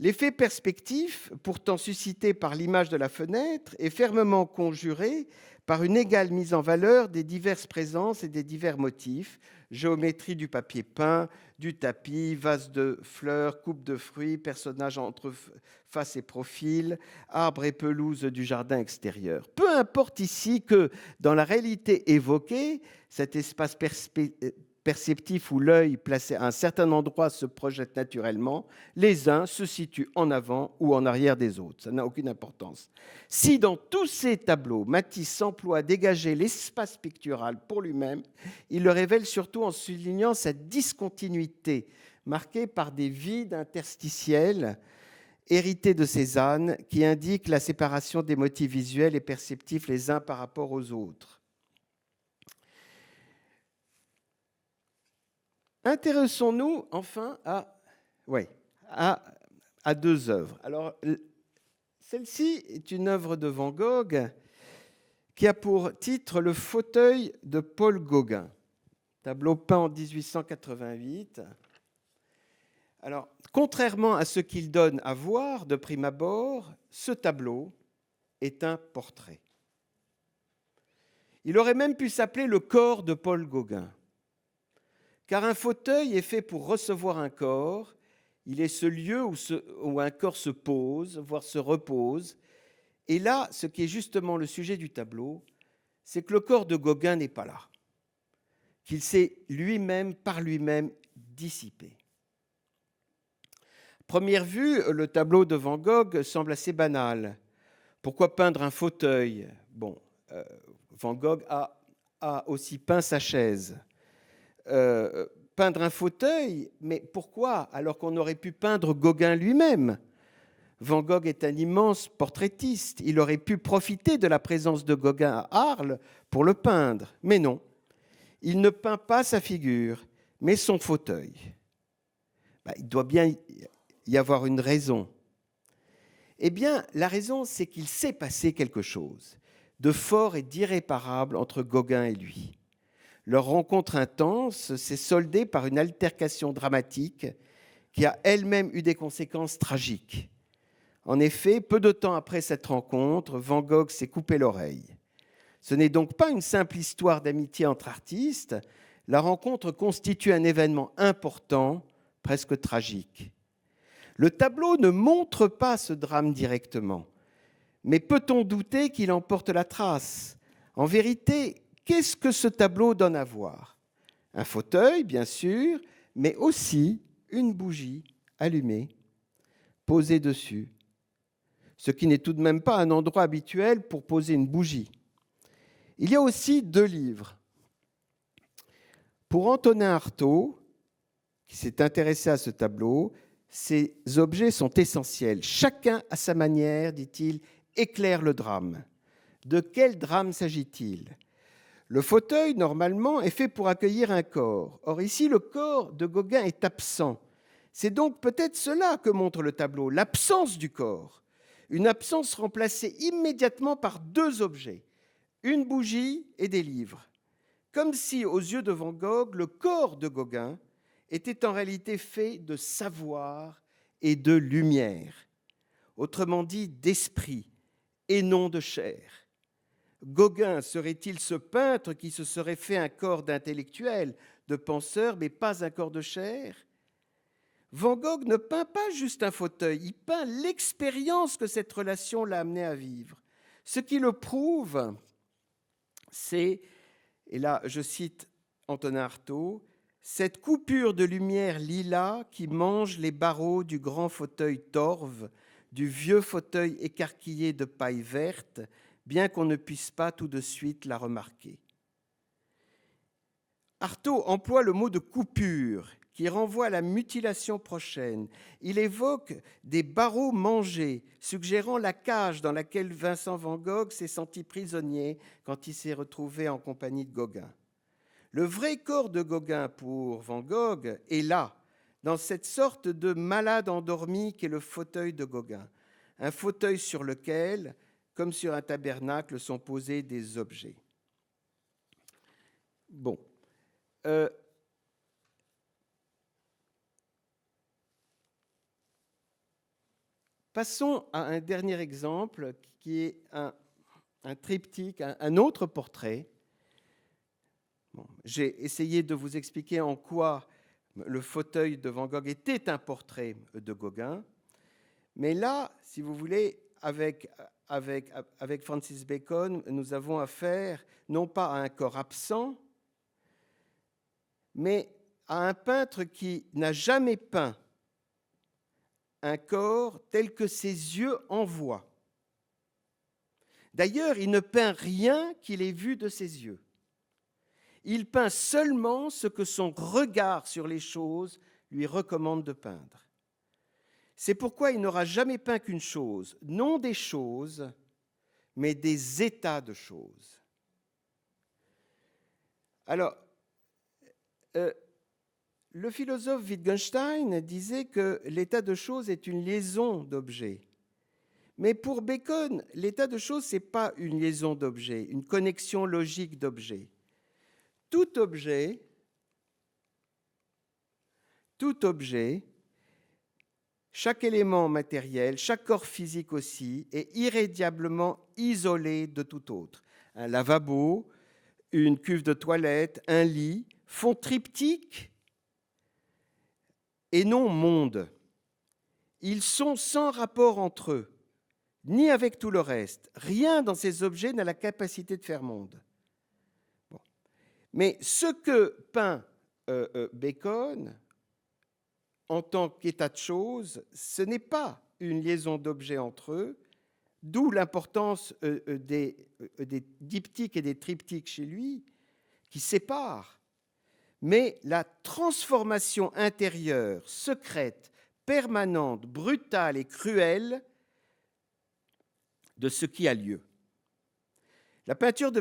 [SPEAKER 2] L'effet perspectif, pourtant suscité par l'image de la fenêtre, est fermement conjuré par une égale mise en valeur des diverses présences et des divers motifs, géométrie du papier peint, du tapis, vase de fleurs, coupe de fruits, personnages entre face et profil, arbres et pelouses du jardin extérieur. Peu importe ici que, dans la réalité évoquée, cet espace perceptif où l'œil placé à un certain endroit se projette naturellement, les uns se situent en avant ou en arrière des autres. Ça n'a aucune importance. Si dans tous ces tableaux, Matisse s'emploie à dégager l'espace pictural pour lui-même, il le révèle surtout en soulignant cette discontinuité marquée par des vides interstitiels hérités de Cézanne qui indiquent la séparation des motifs visuels et perceptifs les uns par rapport aux autres. Intéressons-nous enfin à deux œuvres. Alors, celle-ci est une œuvre de Van Gogh qui a pour titre Le fauteuil de Paul Gauguin, tableau peint en 1888. Alors, contrairement à ce qu'il donne à voir de prime abord, ce tableau est un portrait. Il aurait même pu s'appeler Le corps de Paul Gauguin. Car un fauteuil est fait pour recevoir un corps, il est ce lieu où un corps se pose, voire se repose. Et là, ce qui est justement le sujet du tableau, c'est que le corps de Gauguin n'est pas là, qu'il s'est lui-même, par lui-même, dissipé. Première vue, le tableau de Van Gogh semble assez banal. Pourquoi peindre un fauteuil? Bon, Van Gogh a aussi peint sa chaise. Peindre un fauteuil, mais pourquoi? Alors qu'on aurait pu peindre Gauguin lui-même. Van Gogh est un immense portraitiste. Il aurait pu profiter de la présence de Gauguin à Arles pour le peindre. Mais non, il ne peint pas sa figure, mais son fauteuil. Il doit bien y avoir une raison. Eh bien, la raison, c'est qu'il s'est passé quelque chose de fort et d'irréparable entre Gauguin et lui. Leur rencontre intense s'est soldée par une altercation dramatique qui a elle-même eu des conséquences tragiques. En effet, peu de temps après cette rencontre, Van Gogh s'est coupé l'oreille. Ce n'est donc pas une simple histoire d'amitié entre artistes. La rencontre constitue un événement important, presque tragique. Le tableau ne montre pas ce drame directement, mais peut-on douter qu'il en porte la trace? En vérité, qu'est-ce que ce tableau donne à voir? Un fauteuil, bien sûr, mais aussi une bougie allumée, posée dessus, ce qui n'est tout de même pas un endroit habituel pour poser une bougie. Il y a aussi 2 livres. Pour Antonin Artaud, qui s'est intéressé à ce tableau, ces objets sont essentiels. Chacun, à sa manière, dit-il, éclaire le drame. De quel drame s'agit-il? Le fauteuil, normalement, est fait pour accueillir un corps. Or, ici, le corps de Gauguin est absent. C'est donc peut-être cela que montre le tableau, l'absence du corps. Une absence remplacée immédiatement par 2 objets, une bougie et des livres. Comme si, aux yeux de Van Gogh, le corps de Gauguin était en réalité fait de savoir et de lumière, autrement dit d'esprit et non de chair. Gauguin serait-il ce peintre qui se serait fait un corps d'intellectuel, de penseur, mais pas un corps de chair? Van Gogh ne peint pas juste un fauteuil, il peint l'expérience que cette relation l'a amené à vivre. Ce qui le prouve, c'est, et là je cite Antonin Artaud, cette coupure de lumière lilas qui mange les barreaux du grand fauteuil torve, du vieux fauteuil écarquillé de paille verte, bien qu'on ne puisse pas tout de suite la remarquer. Artaud emploie le mot de coupure qui renvoie à la mutilation prochaine. Il évoque des barreaux mangés, suggérant la cage dans laquelle Vincent Van Gogh s'est senti prisonnier quand il s'est retrouvé en compagnie de Gauguin. Le vrai corps de Gauguin pour Van Gogh est là, dans cette sorte de malade endormi qu'est le fauteuil de Gauguin. Un fauteuil sur lequel, comme sur un tabernacle, sont posés des objets. Bon. Passons à un dernier exemple qui est un triptyque, un autre portrait. Bon, j'ai essayé de vous expliquer en quoi le fauteuil de Van Gogh était un portrait de Gauguin. Mais là, si vous voulez, avec Francis Bacon, nous avons affaire non pas à un corps absent, mais à un peintre qui n'a jamais peint un corps tel que ses yeux en voient. D'ailleurs, il ne peint rien qu'il ait vu de ses yeux. Il peint seulement ce que son regard sur les choses lui recommande de peindre. C'est pourquoi il n'aura jamais peint qu'une chose, non des choses, mais des états de choses. Alors, le philosophe Wittgenstein disait que l'état de choses est une liaison d'objets. Mais pour Bacon, l'état de choses, ce n'est pas une liaison d'objets, une connexion logique d'objets. Tout objet, chaque élément matériel, chaque corps physique aussi, est irrédiablement isolé de tout autre. Un lavabo, une cuve de toilette, un lit font triptyque et non monde. Ils sont sans rapport entre eux, ni avec tout le reste. Rien dans ces objets n'a la capacité de faire monde. Bon. Mais ce que peint Bacon, en tant qu'état de choses, ce n'est pas une liaison d'objets entre eux, d'où l'importance des diptyques et des triptyques chez lui, qui séparent, mais la transformation intérieure, secrète, permanente, brutale et cruelle de ce qui a lieu. La peinture de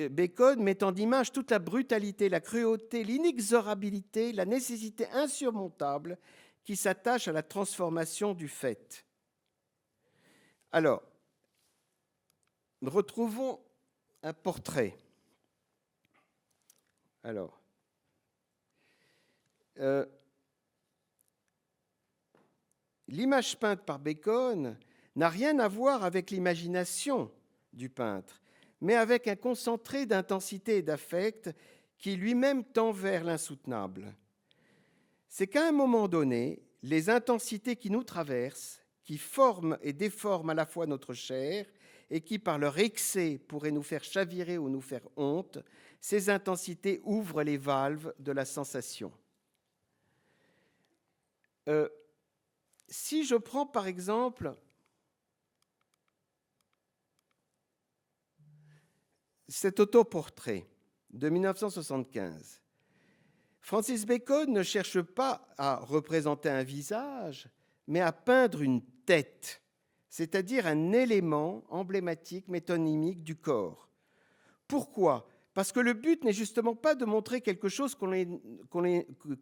[SPEAKER 2] Bacon met en image toute la brutalité, la cruauté, l'inexorabilité, la nécessité insurmontable qui s'attache à la transformation du fait. Alors, retrouvons un portrait. Alors, l'image peinte par Bacon n'a rien à voir avec l'imagination du peintre, mais avec un concentré d'intensité et d'affect qui lui-même tend vers l'insoutenable. C'est qu'à un moment donné, les intensités qui nous traversent, qui forment et déforment à la fois notre chair et qui, par leur excès, pourraient nous faire chavirer ou nous faire honte, ces intensités ouvrent les valves de la sensation. Si je prends par exemple cet autoportrait de 1975, Francis Bacon ne cherche pas à représenter un visage, mais à peindre une tête, c'est-à-dire un élément emblématique, métonymique du corps. Pourquoi ? Parce que le but n'est justement pas de montrer quelque chose que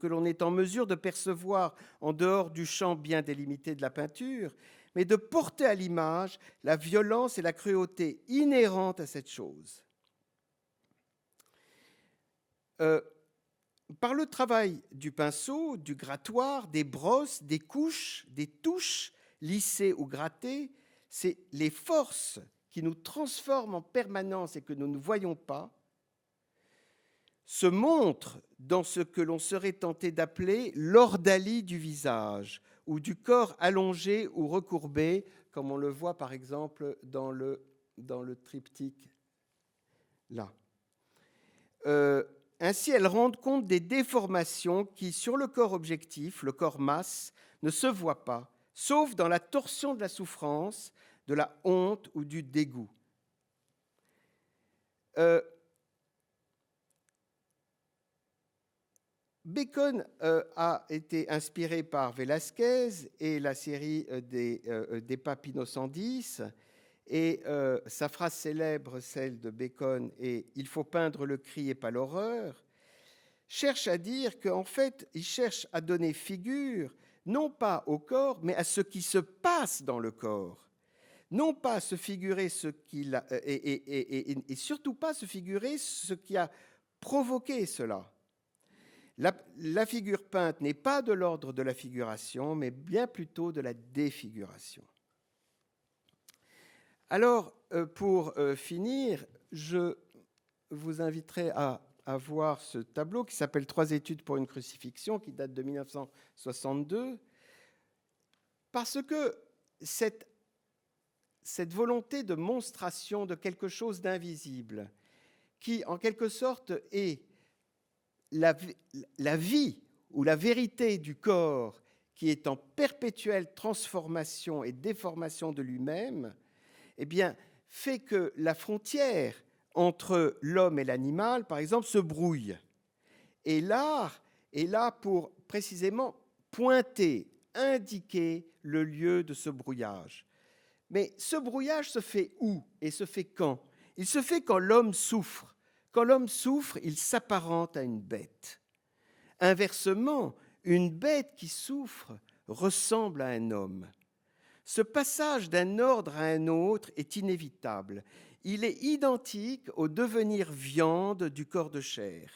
[SPEAKER 2] l'on est en mesure de percevoir en dehors du champ bien délimité de la peinture, mais de porter à l'image la violence et la cruauté inhérentes à cette chose. Par le travail du pinceau, du grattoir, des brosses, des couches, des touches, lissées ou grattées, c'est les forces qui nous transforment en permanence et que nous ne voyons pas, se montrent dans ce que l'on serait tenté d'appeler l'ordalie du visage, ou du corps allongé ou recourbé, comme on le voit par exemple dans le triptyque là. Ainsi, elles rendent compte des déformations qui, sur le corps objectif, le corps masse, ne se voient pas, sauf dans la torsion de la souffrance, de la honte ou du dégoût. Bacon a été inspiré par Velázquez et la série des Papino 110, et sa phrase célèbre, celle de Bacon, est « il faut peindre le cri et pas l'horreur », cherche à dire qu'en fait, il cherche à donner figure, non pas au corps, mais à ce qui se passe dans le corps. Non pas à se figurer ce qu'il a, et surtout pas se figurer ce qui a provoqué cela. La figure peinte n'est pas de l'ordre de la figuration, mais bien plutôt de la défiguration. Alors, pour finir, je vous inviterai à voir ce tableau qui s'appelle « 3 études pour une crucifixion », qui date de 1962, parce que cette volonté de monstration de quelque chose d'invisible, qui en quelque sorte est la vie ou la vérité du corps qui est en perpétuelle transformation et déformation de lui-même, eh bien, fait que la frontière entre l'homme et l'animal, par exemple, se brouille. Et l'art est là pour précisément pointer, indiquer le lieu de ce brouillage. Mais ce brouillage se fait où et se fait quand ? Il se fait quand l'homme souffre. Quand l'homme souffre, il s'apparente à une bête. Inversement, une bête qui souffre ressemble à un homme. Ce passage d'un ordre à un autre est inévitable. Il est identique au devenir viande du corps de chair.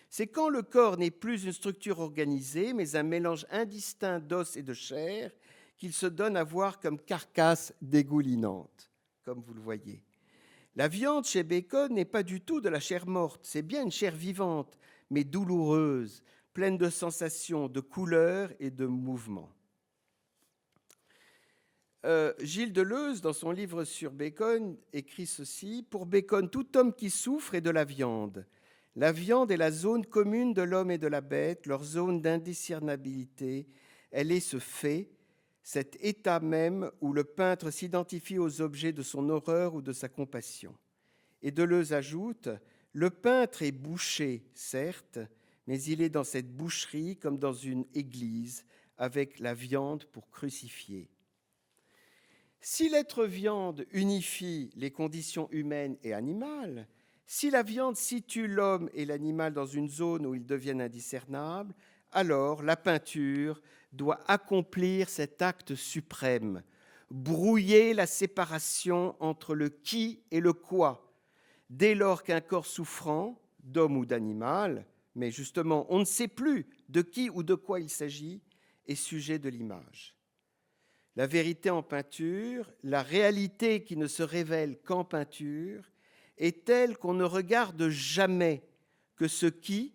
[SPEAKER 2] C'est quand le corps n'est plus une structure organisée, mais un mélange indistinct d'os et de chair, qu'il se donne à voir comme carcasse dégoulinante, comme vous le voyez. La viande chez Bacon n'est pas du tout de la chair morte, c'est bien une chair vivante, mais douloureuse, pleine de sensations, de couleurs et de mouvements. Gilles Deleuze, dans son livre sur Bacon, écrit ceci: « Pour Bacon, tout homme qui souffre est de la viande. La viande est la zone commune de l'homme et de la bête, leur zone d'indiscernabilité, Elle est ce fait, cet état même où le peintre s'identifie aux objets de son horreur ou de sa compassion. Et Deleuze ajoute, le peintre est boucher, certes, mais il est dans cette boucherie comme dans une église, avec la viande pour crucifier. Si l'être viande unifie les conditions humaines et animales, si la viande situe l'homme et l'animal dans une zone où ils deviennent indiscernables, alors la peinture doit accomplir cet acte suprême, brouiller la séparation entre le qui et le quoi, dès lors qu'un corps souffrant, d'homme ou d'animal, mais justement on ne sait plus de qui ou de quoi il s'agit, est sujet de l'image. La vérité en peinture, la réalité qui ne se révèle qu'en peinture, est telle qu'on ne regarde jamais que ce qui,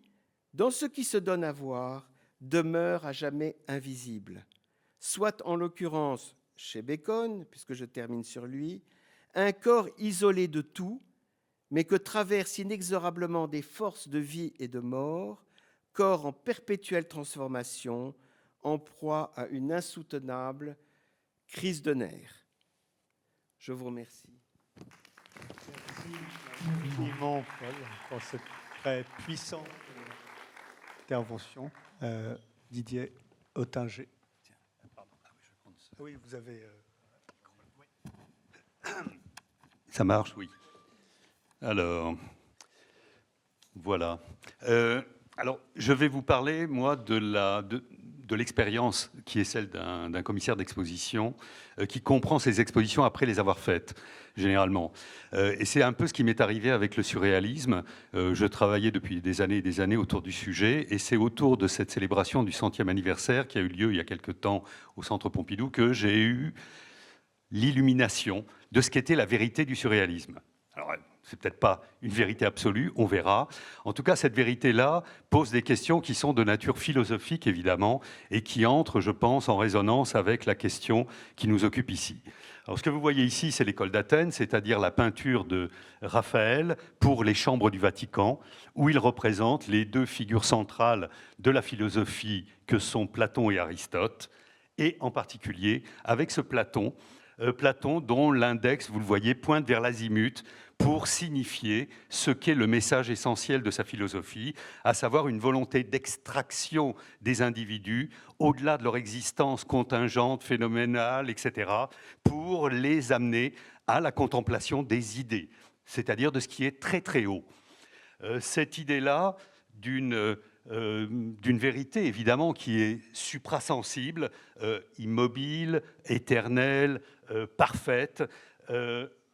[SPEAKER 2] dans ce qui se donne à voir, demeure à jamais invisible. Soit en l'occurrence, chez Bacon, puisque je termine sur lui, un corps isolé de tout, mais que traversent inexorablement des forces de vie et de mort, corps en perpétuelle transformation, en proie à une insoutenable crise de nerfs. Je vous remercie.
[SPEAKER 1] Merci infiniment pour cette très puissante intervention. Didier Ottinger. Oui, vous avez...
[SPEAKER 3] Ça marche, oui. Alors, voilà. Alors, je vais vous parler, moi, de l'expérience qui est celle d'un commissaire d'exposition qui comprend ses expositions après les avoir faites, généralement. Et c'est un peu ce qui m'est arrivé avec le surréalisme. Je travaillais depuis des années et des années autour du sujet, et c'est autour de cette célébration du 100e anniversaire qui a eu lieu il y a quelque temps au Centre Pompidou que j'ai eu l'illumination de ce qu'était la vérité du surréalisme. Alors, c'est peut-être pas une vérité absolue, on verra. En tout cas, cette vérité-là pose des questions qui sont de nature philosophique, évidemment, et qui entrent, je pense, en résonance avec la question qui nous occupe ici. Alors, ce que vous voyez ici, c'est l'école d'Athènes, c'est-à-dire la peinture de Raphaël pour les chambres du Vatican, où il représente les deux figures centrales de la philosophie que sont Platon et Aristote, et en particulier avec ce Platon dont l'index, vous le voyez, pointe vers l'azimut pour signifier ce qu'est le message essentiel de sa philosophie, à savoir une volonté d'extraction des individus au-delà de leur existence contingente, phénoménale, etc., pour les amener à la contemplation des idées, c'est-à-dire de ce qui est très très haut. Cette idée-là d'une vérité, évidemment, qui est suprasensible, immobile, éternelle, parfaite,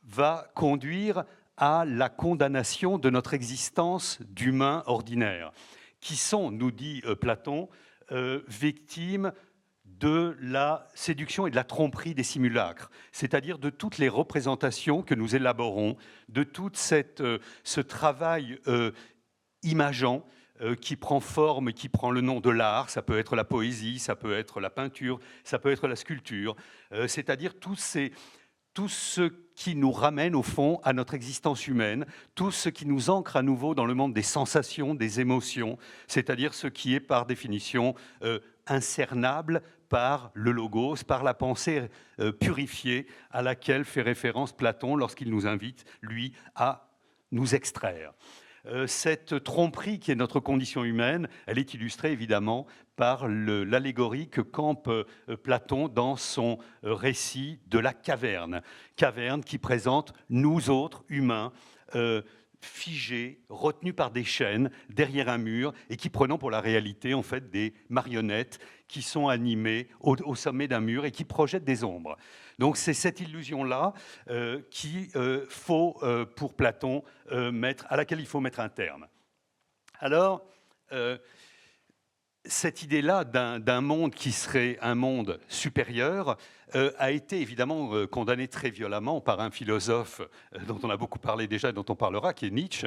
[SPEAKER 3] va conduire à la condamnation de notre existence d'humains ordinaires, qui sont, nous dit Platon, victimes de la séduction et de la tromperie des simulacres, c'est-à-dire de toutes les représentations que nous élaborons, de tout ce travail imageant qui prend forme, qui prend le nom de l'art. Ça peut être la poésie, ça peut être la peinture, ça peut être la sculpture, c'est-à-dire tout ce qui nous ramène au fond à notre existence humaine, tout ce qui nous ancre à nouveau dans le monde des sensations, des émotions, c'est-à-dire ce qui est par définition incernable par le logos, par la pensée purifiée à laquelle fait référence Platon lorsqu'il nous invite, lui, à nous extraire. Cette tromperie qui est notre condition humaine, elle est illustrée évidemment par l'allégorie que campe Platon dans son récit de la caverne. Caverne qui présente nous autres humains figés, retenus par des chaînes derrière un mur et qui prenons pour la réalité en fait des marionnettes qui sont animées au sommet d'un mur et qui projettent des ombres. Donc c'est cette illusion-là pour Platon, à laquelle il faut mettre un terme. Alors, cette idée-là d'un monde qui serait un monde supérieur a été évidemment condamnée très violemment par un philosophe dont on a beaucoup parlé déjà et dont on parlera, qui est Nietzsche,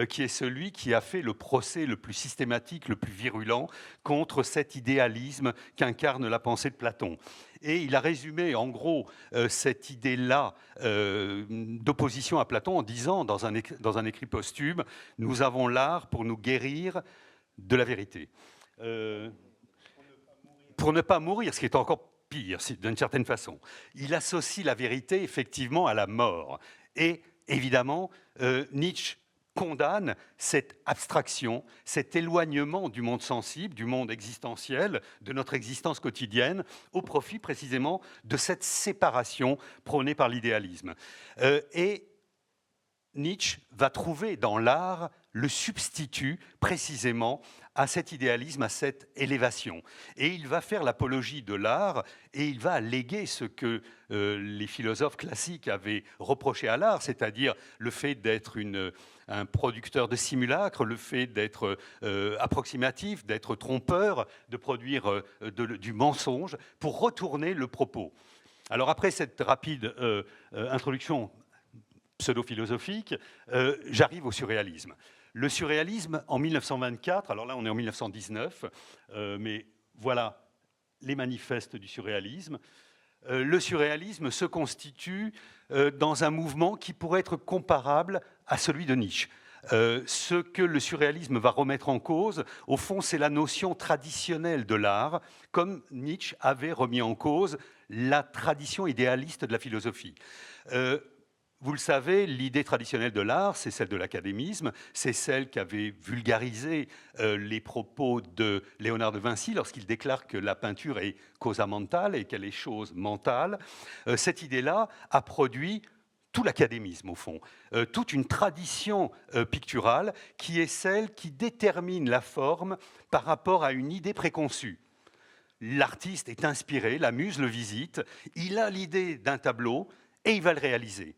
[SPEAKER 3] qui est celui qui a fait le procès le plus systématique, le plus virulent contre cet idéalisme qu'incarne la pensée de Platon. Et il a résumé en gros cette idée-là d'opposition à Platon en disant dans un écrit posthume « Nous avons l'art pour nous guérir de la vérité ». pour ne pas mourir, ce qui est encore pire, d'une certaine façon. Il associe la vérité, effectivement, à la mort. Et, évidemment, Nietzsche condamne cette abstraction, cet éloignement du monde sensible, du monde existentiel, de notre existence quotidienne, au profit précisément de cette séparation prônée par l'idéalisme. Et Nietzsche va trouver dans l'art le substitut précisément à cet idéalisme, à cette élévation. Et il va faire l'apologie de l'art et il va léguer ce que les philosophes classiques avaient reproché à l'art, c'est-à-dire le fait d'être un producteur de simulacres, le fait d'être approximatif, d'être trompeur, de produire du mensonge pour retourner le propos. Alors après cette rapide introduction pseudo-philosophique, j'arrive au surréalisme. Le surréalisme, en 1924, alors là on est en 1919, mais voilà les manifestes du surréalisme. Le surréalisme se constitue dans un mouvement qui pourrait être comparable à celui de Nietzsche. Ce que le surréalisme va remettre en cause, au fond, c'est la notion traditionnelle de l'art, comme Nietzsche avait remis en cause la tradition idéaliste de la philosophie. Vous le savez, l'idée traditionnelle de l'art, c'est celle de l'académisme, c'est celle qu'avait vulgarisé les propos de Léonard de Vinci lorsqu'il déclare que la peinture est causa mentale et qu'elle est chose mentale. Cette idée-là a produit tout l'académisme, au fond, toute une tradition picturale qui est celle qui détermine la forme par rapport à une idée préconçue. L'artiste est inspiré, la muse le visite, il a l'idée d'un tableau et il va le réaliser.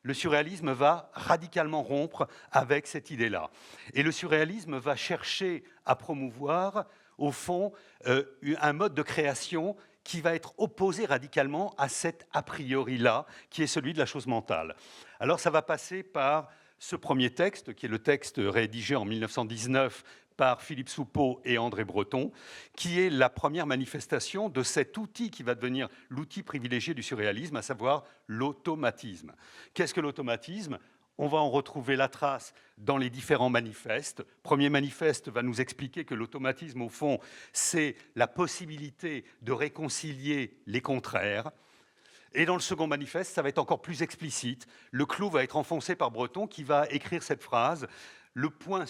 [SPEAKER 3] Le surréalisme va radicalement rompre avec cette idée-là. Et le surréalisme va chercher à promouvoir, au fond, un mode de création qui va être opposé radicalement à cet a priori-là, qui est celui de la chose mentale. Alors ça va passer par ce premier texte, qui est le texte rédigé en 1919 par Philippe Soupeau et André Breton, qui est la première manifestation de cet outil qui va devenir l'outil privilégié du surréalisme, à savoir l'automatisme. Qu'est-ce que l'automatisme ? On va en retrouver la trace dans les différents manifestes. Le premier manifeste va nous expliquer que l'automatisme, au fond, c'est la possibilité de réconcilier les contraires. Et dans le second manifeste, ça va être encore plus explicite. Le clou va être enfoncé par Breton, qui va écrire cette phrase. Le point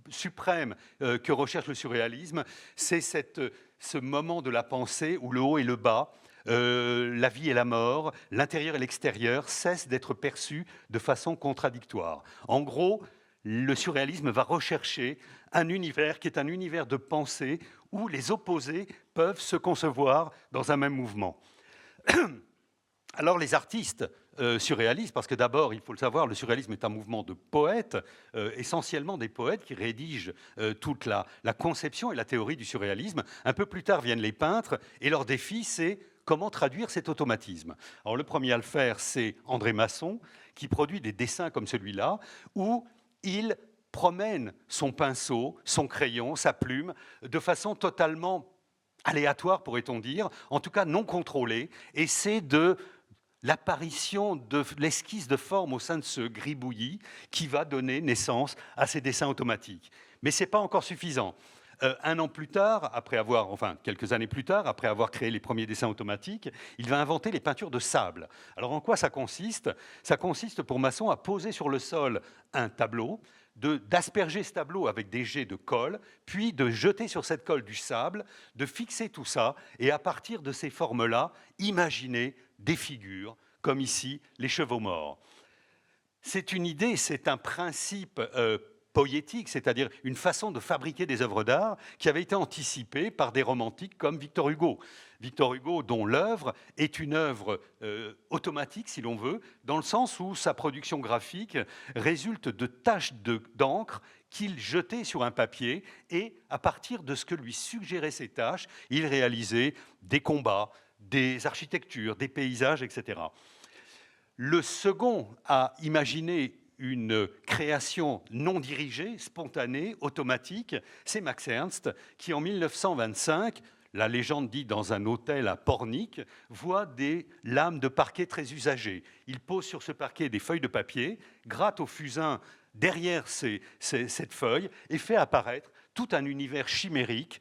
[SPEAKER 3] suprême que recherche le surréalisme, c'est ce moment de la pensée où le haut et le bas, la vie et la mort, l'intérieur et l'extérieur cessent d'être perçus de façon contradictoire. En gros, le surréalisme va rechercher un univers qui est un univers de pensée où les opposés peuvent se concevoir dans un même mouvement. Alors les artistes surréalistes, parce que d'abord, il faut le savoir, le surréalisme est un mouvement de poètes, essentiellement des poètes qui rédigent toute la conception et la théorie du surréalisme. Un peu plus tard viennent les peintres, et leur défi, c'est comment traduire cet automatisme. Alors le premier à le faire, c'est André Masson, qui produit des dessins comme celui-là, où il promène son pinceau, son crayon, sa plume, de façon totalement aléatoire, pourrait-on dire, en tout cas non contrôlée, et c'est de l'apparition de l'esquisse de forme au sein de ce gribouillis qui va donner naissance à ces dessins automatiques. Mais ce n'est pas encore suffisant. Un an plus tard, quelques années plus tard, après avoir créé les premiers dessins automatiques, il va inventer les peintures de sable. Alors en quoi ça consiste ? Ça consiste pour Masson à poser sur le sol un tableau, d'asperger ce tableau avec des jets de colle, puis de jeter sur cette colle du sable, de fixer tout ça, et à partir de ces formes-là, imaginer des figures, comme ici les chevaux morts. C'est une idée, c'est un principe poétique, c'est-à-dire une façon de fabriquer des œuvres d'art qui avait été anticipée par des romantiques comme Victor Hugo. Victor Hugo, dont l'œuvre est une œuvre automatique, si l'on veut, dans le sens où sa production graphique résulte de taches d'encre qu'il jetait sur un papier, et à partir de ce que lui suggéraient ces taches, il réalisait des combats, des architectures, des paysages, etc. Le second a imaginé une création non dirigée, spontanée, automatique, c'est Max Ernst, qui en 1925, la légende dit dans un hôtel à Pornic, voit des lames de parquet très usagées. Il pose sur ce parquet des feuilles de papier, gratte au fusain derrière cette feuille et fait apparaître tout un univers chimérique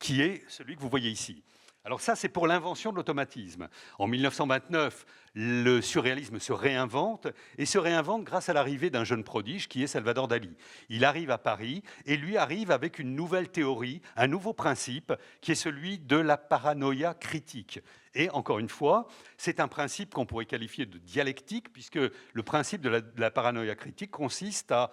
[SPEAKER 3] qui est celui que vous voyez ici. Alors ça, c'est pour l'invention de l'automatisme. En 1929, le surréalisme se réinvente, et se réinvente grâce à l'arrivée d'un jeune prodige qui est Salvador Dali. Il arrive à Paris, et lui arrive avec une nouvelle théorie, un nouveau principe, qui est celui de la paranoïa critique. Et encore une fois, c'est un principe qu'on pourrait qualifier de dialectique, puisque le principe de la paranoïa critique consiste à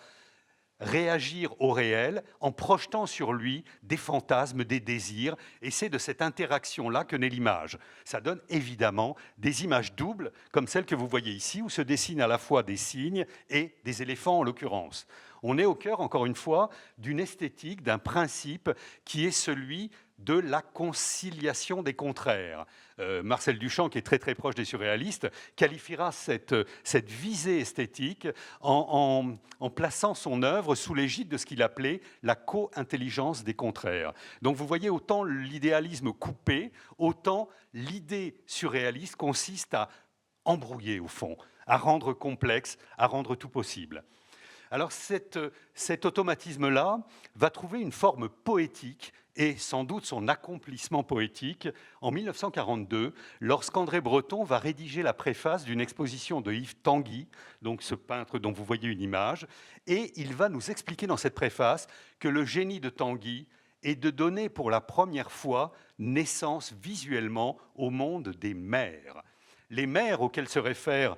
[SPEAKER 3] réagir au réel en projetant sur lui des fantasmes, des désirs, et c'est de cette interaction-là que naît l'image. Ça donne évidemment des images doubles, comme celle que vous voyez ici, où se dessinent à la fois des cygnes et des éléphants en l'occurrence. On est au cœur, encore une fois, d'une esthétique, d'un principe qui est celui de la conciliation des contraires. Marcel Duchamp, qui est très très proche des surréalistes, qualifiera cette visée esthétique en plaçant son œuvre sous l'égide de ce qu'il appelait la co-intelligence des contraires. Donc vous voyez, autant l'idéalisme coupé, autant l'idée surréaliste consiste à embrouiller au fond, à rendre complexe, à rendre tout possible. Alors cet automatisme-là va trouver une forme poétique et sans doute son accomplissement poétique en 1942, lorsqu'André Breton va rédiger la préface d'une exposition de Yves Tanguy, donc ce peintre dont vous voyez une image, et il va nous expliquer dans cette préface que le génie de Tanguy est de donner pour la première fois naissance visuellement au monde des mers. Les mers auxquelles se réfère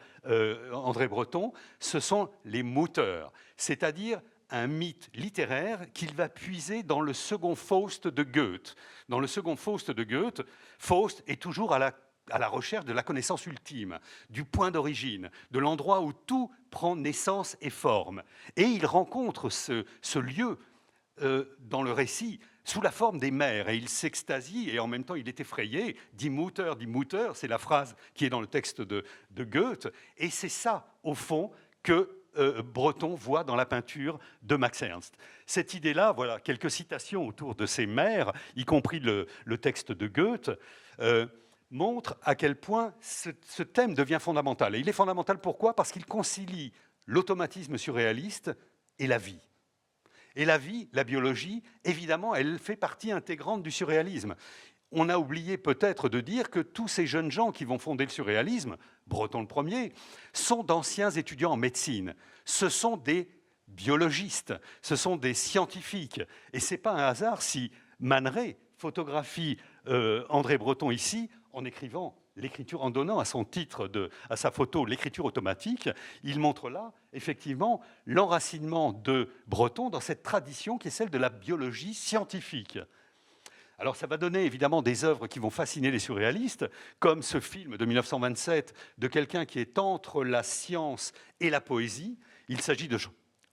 [SPEAKER 3] André Breton, ce sont les mouteurs, c'est-à-dire un mythe littéraire qu'il va puiser dans le second Faust de Goethe. Dans le second Faust de Goethe, Faust est toujours à la recherche de la connaissance ultime, du point d'origine, de l'endroit où tout prend naissance et forme. Et il rencontre ce lieu dans le récit sous la forme des mers, et il s'extasie, et en même temps il est effrayé. Die Mutter, c'est la phrase qui est dans le texte de Goethe, et c'est ça, au fond, que Breton voit dans la peinture de Max Ernst. Cette idée-là, voilà, quelques citations autour de ces mers, y compris le texte de Goethe, montrent à quel point ce thème devient fondamental. Et il est fondamental pourquoi ? Parce qu'il concilie l'automatisme surréaliste et la vie. Et la vie, la biologie, évidemment, elle fait partie intégrante du surréalisme. On a oublié peut-être de dire que tous ces jeunes gens qui vont fonder le surréalisme, Breton le premier, sont d'anciens étudiants en médecine. Ce sont des biologistes, ce sont des scientifiques. Et ce n'est pas un hasard si Man Ray photographie André Breton ici en écrivant l'écriture, en donnant à son titre, à sa photo, l'écriture automatique. Il montre là, effectivement, l'enracinement de Breton dans cette tradition qui est celle de la biologie scientifique. Alors ça va donner évidemment des œuvres qui vont fasciner les surréalistes, comme ce film de 1927 de quelqu'un qui est entre la science et la poésie. Il s'agit de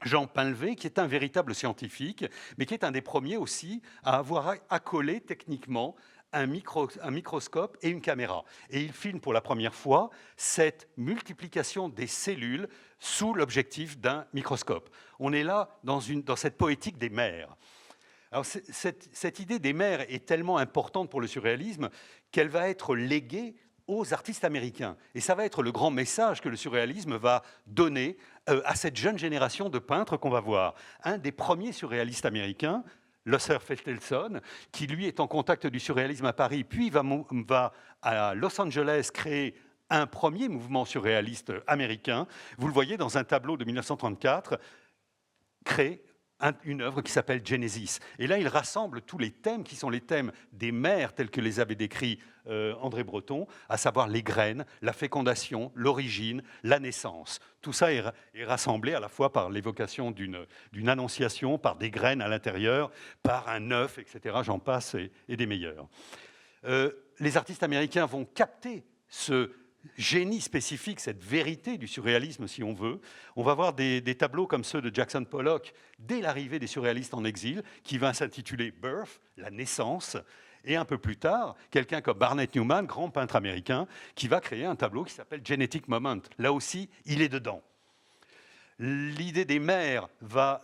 [SPEAKER 3] Jean Painlevé, qui est un véritable scientifique, mais qui est un des premiers aussi à avoir accolé techniquement un microscope et une caméra. Et il filme pour la première fois cette multiplication des cellules sous l'objectif d'un microscope. On est là dans cette poétique des mers. Alors, cette idée des mers est tellement importante pour le surréalisme qu'elle va être léguée aux artistes américains. Et ça va être le grand message que le surréalisme va donner à cette jeune génération de peintres qu'on va voir. Un des premiers surréalistes américains, Lothar Feltelson, qui lui est en contact du surréalisme à Paris, puis va à Los Angeles créer un premier mouvement surréaliste américain. Vous le voyez dans un tableau de 1934, créé une œuvre qui s'appelle Genesis. Et là, il rassemble tous les thèmes qui sont les thèmes des mers tels que les avait décrits André Breton, à savoir les graines, la fécondation, l'origine, la naissance. Tout ça est rassemblé à la fois par l'évocation d'une annonciation, par des graines à l'intérieur, par un œuf, etc. J'en passe, et des meilleurs. Les artistes américains vont capter ce génie spécifique, cette vérité du surréalisme, si on veut. On va voir des tableaux comme ceux de Jackson Pollock dès l'arrivée des surréalistes en exil, qui va s'intituler Birth, la naissance. Et un peu plus tard, quelqu'un comme Barnett Newman, grand peintre américain, qui va créer un tableau qui s'appelle Genetic Moment. Là aussi, il est dedans. L'idée des mers va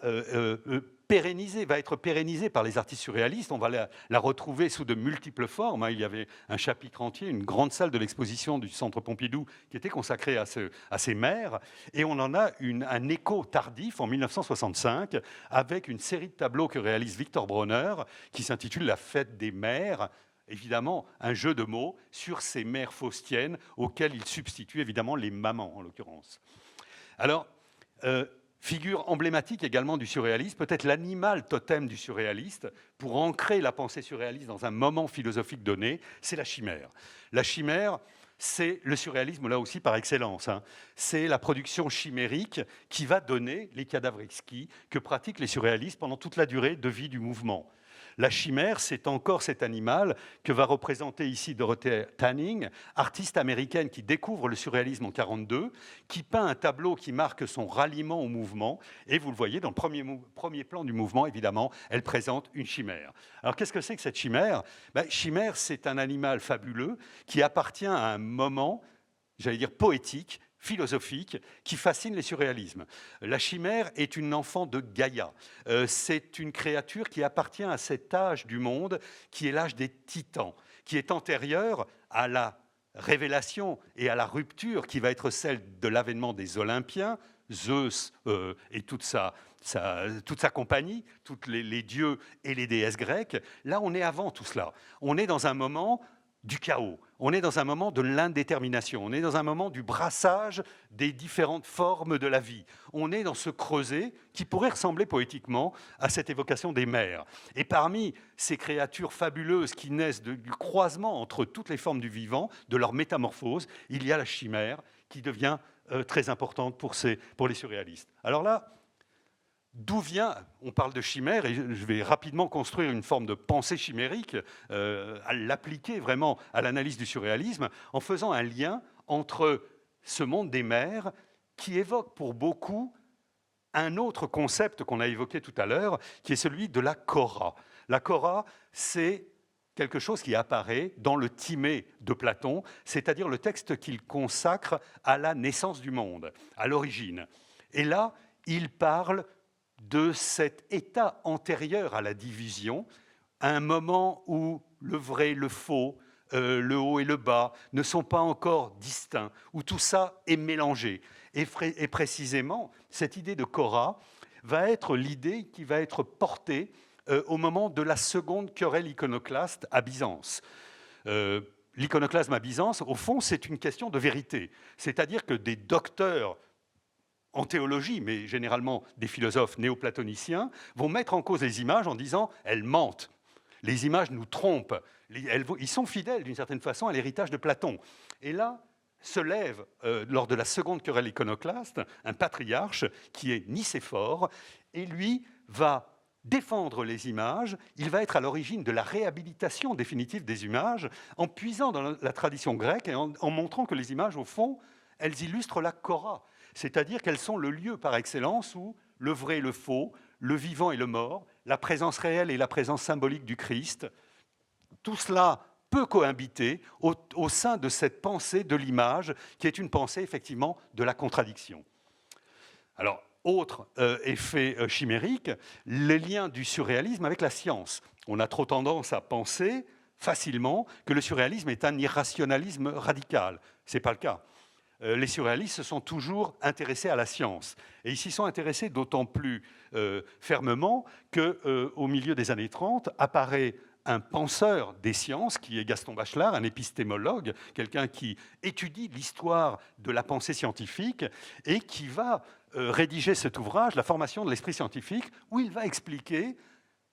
[SPEAKER 3] va être pérennisée par les artistes surréalistes. On va la retrouver sous de multiples formes. Il y avait un chapitre entier, une grande salle de l'exposition du Centre Pompidou qui était consacrée à ces mères. Et on en a un écho tardif en 1965 avec une série de tableaux que réalise Victor Bronner qui s'intitule La fête des mères. Évidemment, un jeu de mots sur ces mères faustiennes auxquelles il substitue évidemment les mamans en l'occurrence. Alors, figure emblématique également du surréalisme, peut-être l'animal totem du surréaliste, pour ancrer la pensée surréaliste dans un moment philosophique donné, c'est la chimère. La chimère, c'est le surréalisme, là aussi, par excellence. C'est la production chimérique qui va donner les cadavres exquis que pratiquent les surréalistes pendant toute la durée de vie du mouvement. La chimère, c'est encore cet animal que va représenter ici Dorothea Tanning, artiste américaine qui découvre le surréalisme en 1942, qui peint un tableau qui marque son ralliement au mouvement. Et vous le voyez, dans le premier plan du mouvement, évidemment, elle présente une chimère. Alors, qu'est-ce que c'est que cette chimère ? Chimère, c'est un animal fabuleux qui appartient à un moment, j'allais dire poétique, philosophique, qui fascine les surréalismes. La chimère est une enfant de Gaïa. C'est une créature qui appartient à cet âge du monde qui est l'âge des titans, qui est antérieur à la révélation et à la rupture qui va être celle de l'avènement des Olympiens, Zeus et toute sa compagnie, tous les dieux et les déesses grecques. Là, on est avant tout cela. On est dans un moment du chaos. On est dans un moment de l'indétermination. On est dans un moment du brassage des différentes formes de la vie. On est dans ce creuset qui pourrait ressembler poétiquement à cette évocation des mers. Et parmi ces créatures fabuleuses qui naissent du croisement entre toutes les formes du vivant, de leur métamorphose, il y a la chimère qui devient très importante pour les surréalistes. Alors là, d'où vient, on parle de chimère, et je vais rapidement construire une forme de pensée chimérique, à l'appliquer vraiment à l'analyse du surréalisme, en faisant un lien entre ce monde des mers qui évoque pour beaucoup un autre concept qu'on a évoqué tout à l'heure, qui est celui de la Chora. La Chora, c'est quelque chose qui apparaît dans le Timée de Platon, c'est-à-dire le texte qu'il consacre à la naissance du monde, à l'origine. Et là, il parle de cet état antérieur à la division, un moment où le vrai, le faux, le haut et le bas ne sont pas encore distincts, où tout ça est mélangé. Et précisément, cette idée de Chora va être l'idée qui va être portée au moment de la seconde querelle iconoclaste à Byzance. L'iconoclasme à Byzance, au fond, c'est une question de vérité. C'est-à-dire que des docteurs en théologie, mais généralement des philosophes néoplatoniciens, vont mettre en cause les images en disant « elles mentent ». Les images nous trompent. Ils sont fidèles, d'une certaine façon, à l'héritage de Platon. Et là, se lève, lors de la seconde querelle iconoclaste, un patriarche qui est Nicéphore, et lui va défendre les images. Il va être à l'origine de la réhabilitation définitive des images, en puisant dans la tradition grecque et en montrant que les images, au fond, elles illustrent la Chora. C'est-à-dire qu'elles sont le lieu par excellence où le vrai et le faux, le vivant et le mort, la présence réelle et la présence symbolique du Christ, tout cela peut cohabiter au sein de cette pensée de l'image, qui est une pensée effectivement de la contradiction. Alors, autre effet chimérique, les liens du surréalisme avec la science. On a trop tendance à penser facilement que le surréalisme est un irrationalisme radical. Ce n'est pas le cas. Les surréalistes se sont toujours intéressés à la science. Et ils s'y sont intéressés d'autant plus fermement qu'au milieu des années 30 apparaît un penseur des sciences, qui est Gaston Bachelard, un épistémologue, quelqu'un qui étudie l'histoire de la pensée scientifique et qui va rédiger cet ouvrage, La formation de l'esprit scientifique, où il va expliquer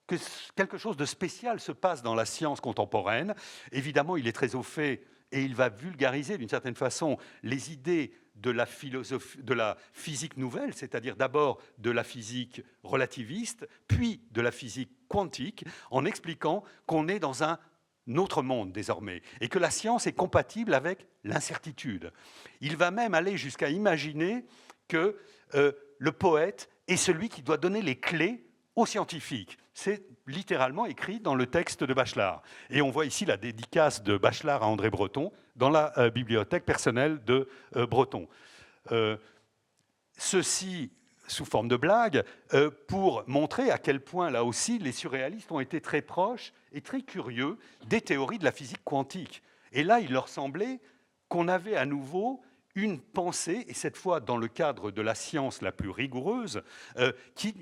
[SPEAKER 3] que quelque chose de spécial se passe dans la science contemporaine. Évidemment, il est très au fait et il va vulgariser d'une certaine façon les idées de la philosophie, de la physique nouvelle, c'est-à-dire d'abord de la physique relativiste, puis de la physique quantique, en expliquant qu'on est dans un autre monde désormais et que la science est compatible avec l'incertitude. Il va même aller jusqu'à imaginer que le poète est celui qui doit donner les clés aux scientifiques. C'est littéralement écrit dans le texte de Bachelard. Et on voit ici la dédicace de Bachelard à André Breton dans la bibliothèque personnelle de Breton. Ceci sous forme de blague, pour montrer à quel point, là aussi, les surréalistes ont été très proches et très curieux des théories de la physique quantique. Et là, il leur semblait qu'on avait à nouveau une pensée, et cette fois dans le cadre de la science la plus rigoureuse,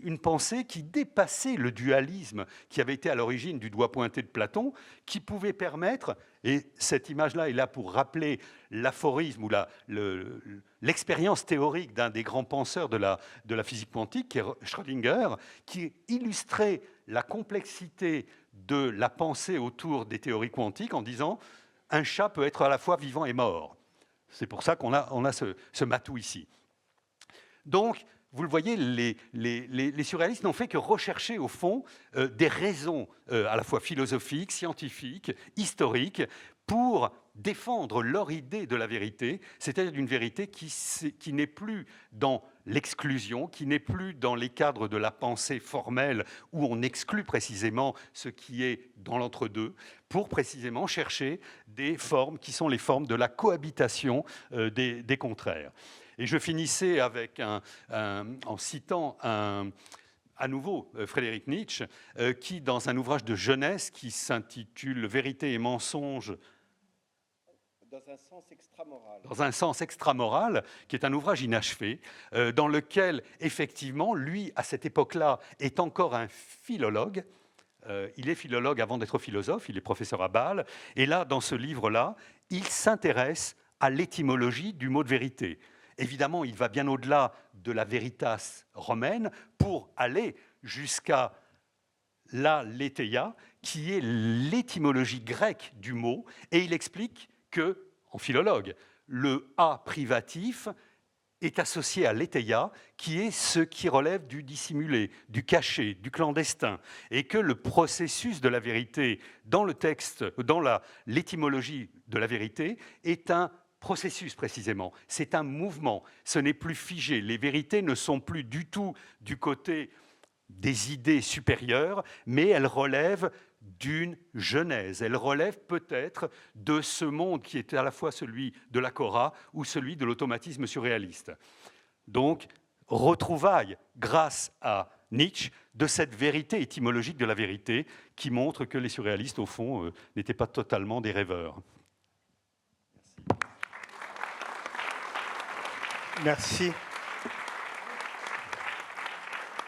[SPEAKER 3] une pensée qui dépassait le dualisme qui avait été à l'origine du doigt pointé de Platon, qui pouvait permettre, et cette image-là est là pour rappeler l'aphorisme ou l'expérience théorique d'un des grands penseurs de la physique quantique, qui est Schrödinger, qui illustrait la complexité de la pensée autour des théories quantiques en disant « un chat peut être à la fois vivant et mort ». C'est pour ça qu'on a ce matou ici. Donc, vous le voyez, les surréalistes n'ont fait que rechercher, au fond, des raisons à la fois philosophiques, scientifiques, historiques, pour défendre leur idée de la vérité, c'est-à-dire d'une vérité qui n'est plus dans l'exclusion, qui n'est plus dans les cadres de la pensée formelle où on exclut précisément ce qui est dans l'entre-deux, pour précisément chercher des formes qui sont les formes de la cohabitation des contraires. Et je finissais en citant à nouveau Frédéric Nietzsche, qui, dans un ouvrage de jeunesse qui s'intitule « Vérité et mensonge », dans un sens extramoral, qui est un ouvrage inachevé, dans lequel, effectivement, lui, à cette époque-là, est encore un philologue. Il est philologue avant d'être philosophe, il est professeur à Bâle. Et là, dans ce livre-là, il s'intéresse à l'étymologie du mot de vérité. Évidemment, il va bien au-delà de la veritas romaine pour aller jusqu'à la letheia, qui est l'étymologie grecque du mot, et il explique que, en philologue, le A privatif est associé à letheia, qui est ce qui relève du dissimulé, du caché, du clandestin, et que le processus de la vérité dans le texte, dans l'étymologie de la vérité, est un processus précisément, c'est un mouvement, ce n'est plus figé, les vérités ne sont plus du tout du côté des idées supérieures, mais elles relèvent d'une genèse, elles relèvent peut-être de ce monde qui est à la fois celui de la Cora ou celui de l'automatisme surréaliste. Donc, retrouvailles, grâce à Nietzsche, de cette vérité étymologique de la vérité qui montre que les surréalistes, au fond, n'étaient pas totalement des rêveurs.
[SPEAKER 1] Merci.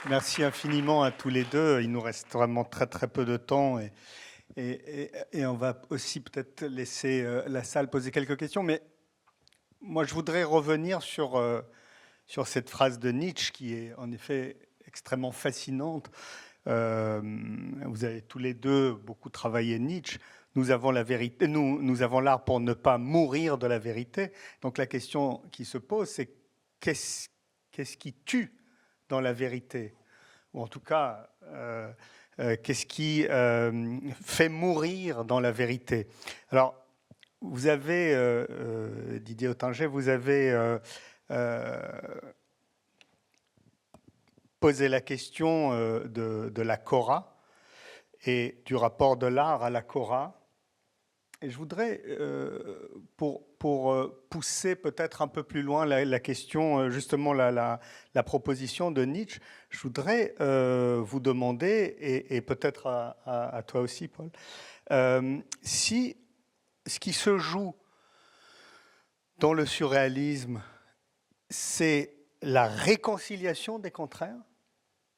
[SPEAKER 1] Merci infiniment à tous les deux. Il nous reste vraiment très très peu de temps et on va aussi peut-être laisser la salle poser quelques questions. Mais moi, je voudrais revenir sur cette phrase de Nietzsche qui est en effet extrêmement fascinante. Vous avez tous les deux beaucoup travaillé Nietzsche. Nous avons la vérité, nous avons l'art pour ne pas mourir de la vérité. Donc la question qui se pose, c'est qu'est-ce qui tue dans la vérité? Ou en tout cas, qu'est-ce qui fait mourir dans la vérité? Alors, vous avez, Didier Ottinger, vous avez posé la question de la Cora et du rapport de l'art à la Cora. Et je voudrais, pour pousser peut-être un peu plus loin la question, justement la proposition de Nietzsche, je voudrais vous demander, et peut-être à toi aussi, Paul, si ce qui se joue dans le surréalisme, c'est la réconciliation des contraires?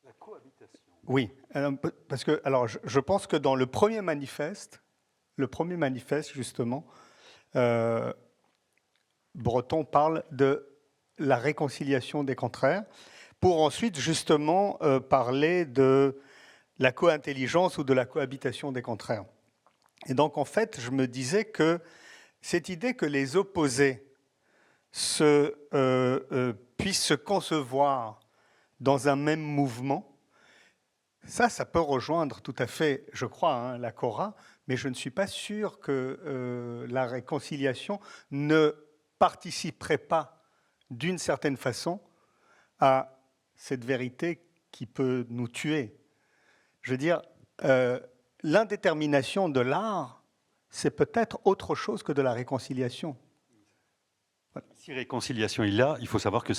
[SPEAKER 3] La cohabitation.
[SPEAKER 1] Oui, parce que alors, je pense que dans le premier manifeste, justement, Breton parle de la réconciliation des contraires, pour ensuite, justement, parler de la co-intelligence ou de la cohabitation des contraires. Et donc, en fait, je me disais que cette idée que les opposés puissent se concevoir dans un même mouvement, ça peut rejoindre tout à fait, je crois, la Cora, mais je ne suis pas sûr que la réconciliation ne participerait pas d'une certaine façon à cette vérité qui peut nous tuer. Je veux dire, l'indétermination de l'art, c'est peut-être autre chose que de la réconciliation.
[SPEAKER 3] Si réconciliation il y a, il faut savoir que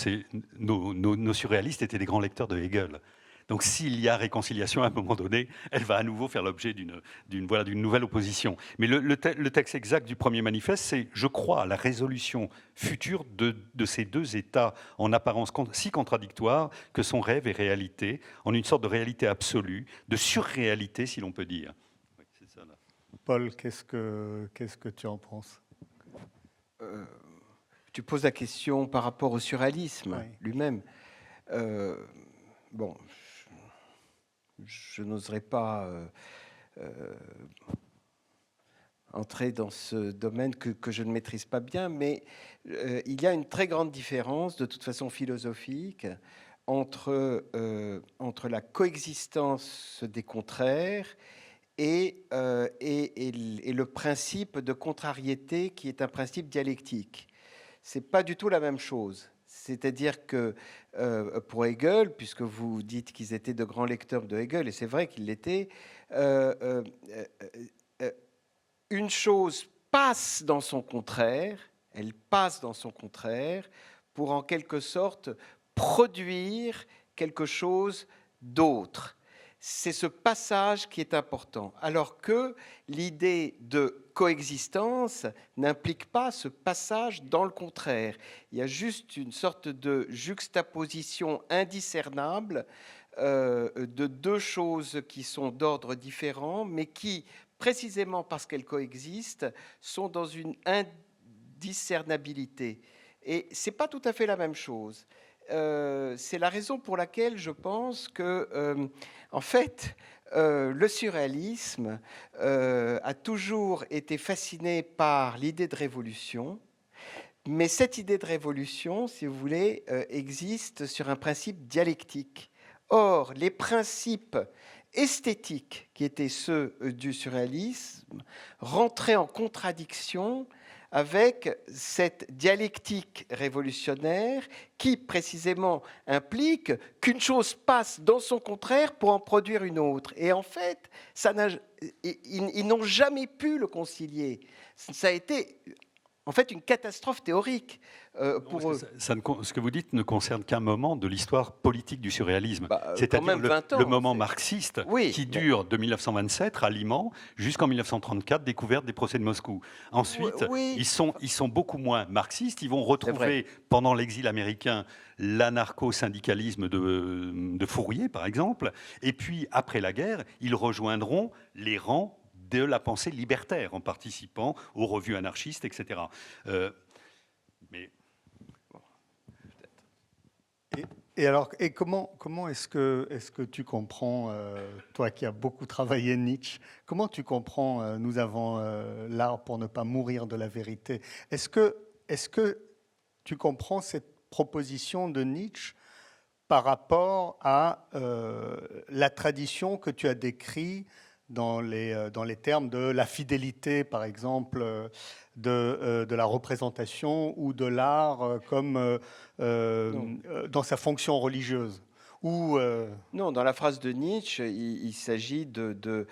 [SPEAKER 3] nos surréalistes étaient des grands lecteurs de Hegel. Donc s'il y a réconciliation, à un moment donné, elle va à nouveau faire l'objet d'une nouvelle opposition. Mais le texte exact du premier manifeste, c'est, je crois, à la résolution future de ces deux états en apparence si contradictoires que sont rêve et réalité, en une sorte de réalité absolue, de surréalité, si l'on peut dire. Oui, c'est ça, là.
[SPEAKER 1] Paul, qu'est-ce que tu en penses?
[SPEAKER 2] Tu poses la question par rapport au surréalisme lui-même. Bon, je n'oserais pas entrer dans ce domaine que je ne maîtrise pas bien, mais il y a une très grande différence, de toute façon philosophique, entre la coexistence des contraires et le principe de contrariété qui est un principe dialectique. Ce n'est pas du tout la même chose. C'est-à-dire que pour Hegel, puisque vous dites qu'ils étaient de grands lecteurs de Hegel, et c'est vrai qu'ils l'étaient, une chose passe dans son contraire, elle passe dans son contraire pour en quelque sorte produire quelque chose d'autre. C'est ce passage qui est important, alors que l'idée de coexistence n'implique pas ce passage dans le contraire. Il y a juste une sorte de juxtaposition indiscernable de deux choses qui sont d'ordre différent, mais qui, précisément parce qu'elles coexistent, sont dans une indiscernabilité. Et ce n'est pas tout à fait la même chose. C'est la raison pour laquelle je pense que, en fait, le surréalisme a toujours été fasciné par l'idée de révolution, mais cette idée de révolution, si vous voulez, existe sur un principe dialectique. Or, les principes esthétiques qui étaient ceux du surréalisme rentraient en contradiction avec cette dialectique révolutionnaire qui, précisément, implique qu'une chose passe dans son contraire pour en produire une autre. Et en fait, ils n'ont jamais pu le concilier. Ça a été, en fait, une catastrophe théorique pour eux.
[SPEAKER 3] Ce que vous dites ne concerne qu'un moment de l'histoire politique du surréalisme, c'est-à-dire le moment marxiste qui dure de 1927, ralliement, jusqu'en 1934, découverte des procès de Moscou. Ensuite, ils sont beaucoup moins marxistes, ils vont retrouver, pendant l'exil américain, l'anarcho-syndicalisme de Fourier, par exemple, et puis, après la guerre, ils rejoindront les rangs de la pensée libertaire en participant aux revues anarchistes, etc. Mais
[SPEAKER 1] Et alors, comment est-ce que tu comprends, toi qui as beaucoup travaillé Nietzsche, comment tu comprends nous avons l'art pour ne pas mourir de la vérité? Est-ce que tu comprends cette proposition de Nietzsche par rapport à la tradition que tu as décrite dans les termes de la fidélité, par exemple, de la représentation ou de l'art comme dans sa fonction religieuse
[SPEAKER 2] Non, dans la phrase de Nietzsche, il s'agit de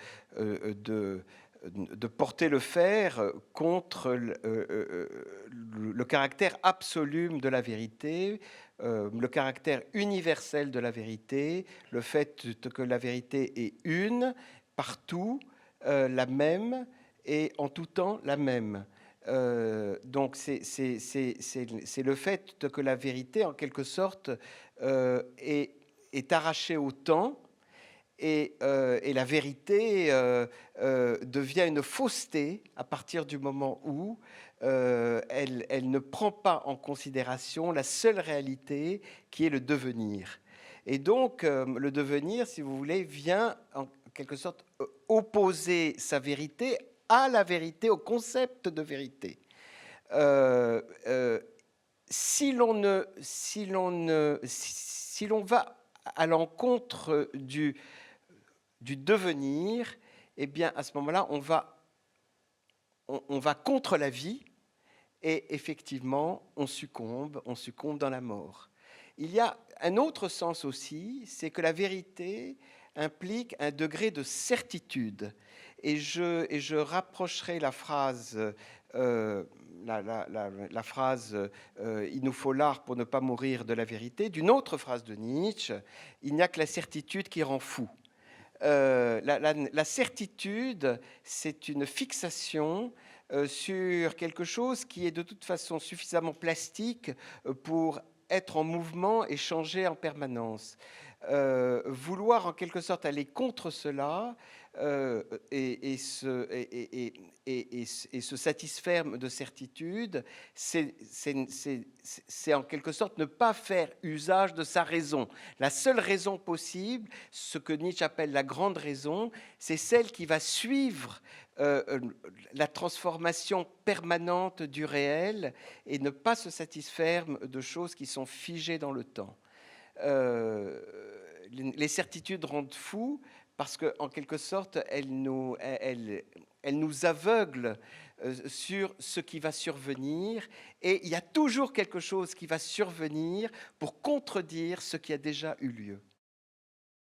[SPEAKER 2] porter le fer contre le caractère absolu de la vérité, le caractère universel de la vérité, le fait que la vérité est une, partout, la même, et en tout temps la même. Donc c'est le fait que la vérité, en quelque sorte, est arrachée au temps, et la vérité devient une fausseté à partir du moment où elle ne prend pas en considération la seule réalité qui est le devenir. Et donc, le devenir, si vous voulez, vient en quelque sorte opposer sa vérité à la vérité, au concept de vérité. Si l'on va à l'encontre du devenir, eh bien, à ce moment-là, on va contre la vie, et effectivement, on succombe dans la mort. Il y a un autre sens aussi, c'est que la vérité implique un degré de certitude. Et je rapprocherai la phrase la phrase il nous faut l'art pour ne pas mourir de la vérité, d'une autre phrase de Nietzsche, il n'y a que la certitude qui rend fou. La certitude, c'est une fixation sur quelque chose qui est de toute façon suffisamment plastique pour être en mouvement et changer en permanence. Vouloir en quelque sorte aller contre cela et se satisfaire de certitude, c'est en quelque sorte ne pas faire usage de sa raison. La seule raison possible, ce que Nietzsche appelle la grande raison, c'est celle qui va suivre la transformation permanente du réel et ne pas se satisfaire de choses qui sont figées dans le temps. Les certitudes rendent fous parce qu'en quelque sorte, elles nous aveuglent sur ce qui va survenir, et il y a toujours quelque chose qui va survenir pour contredire ce qui a déjà eu lieu.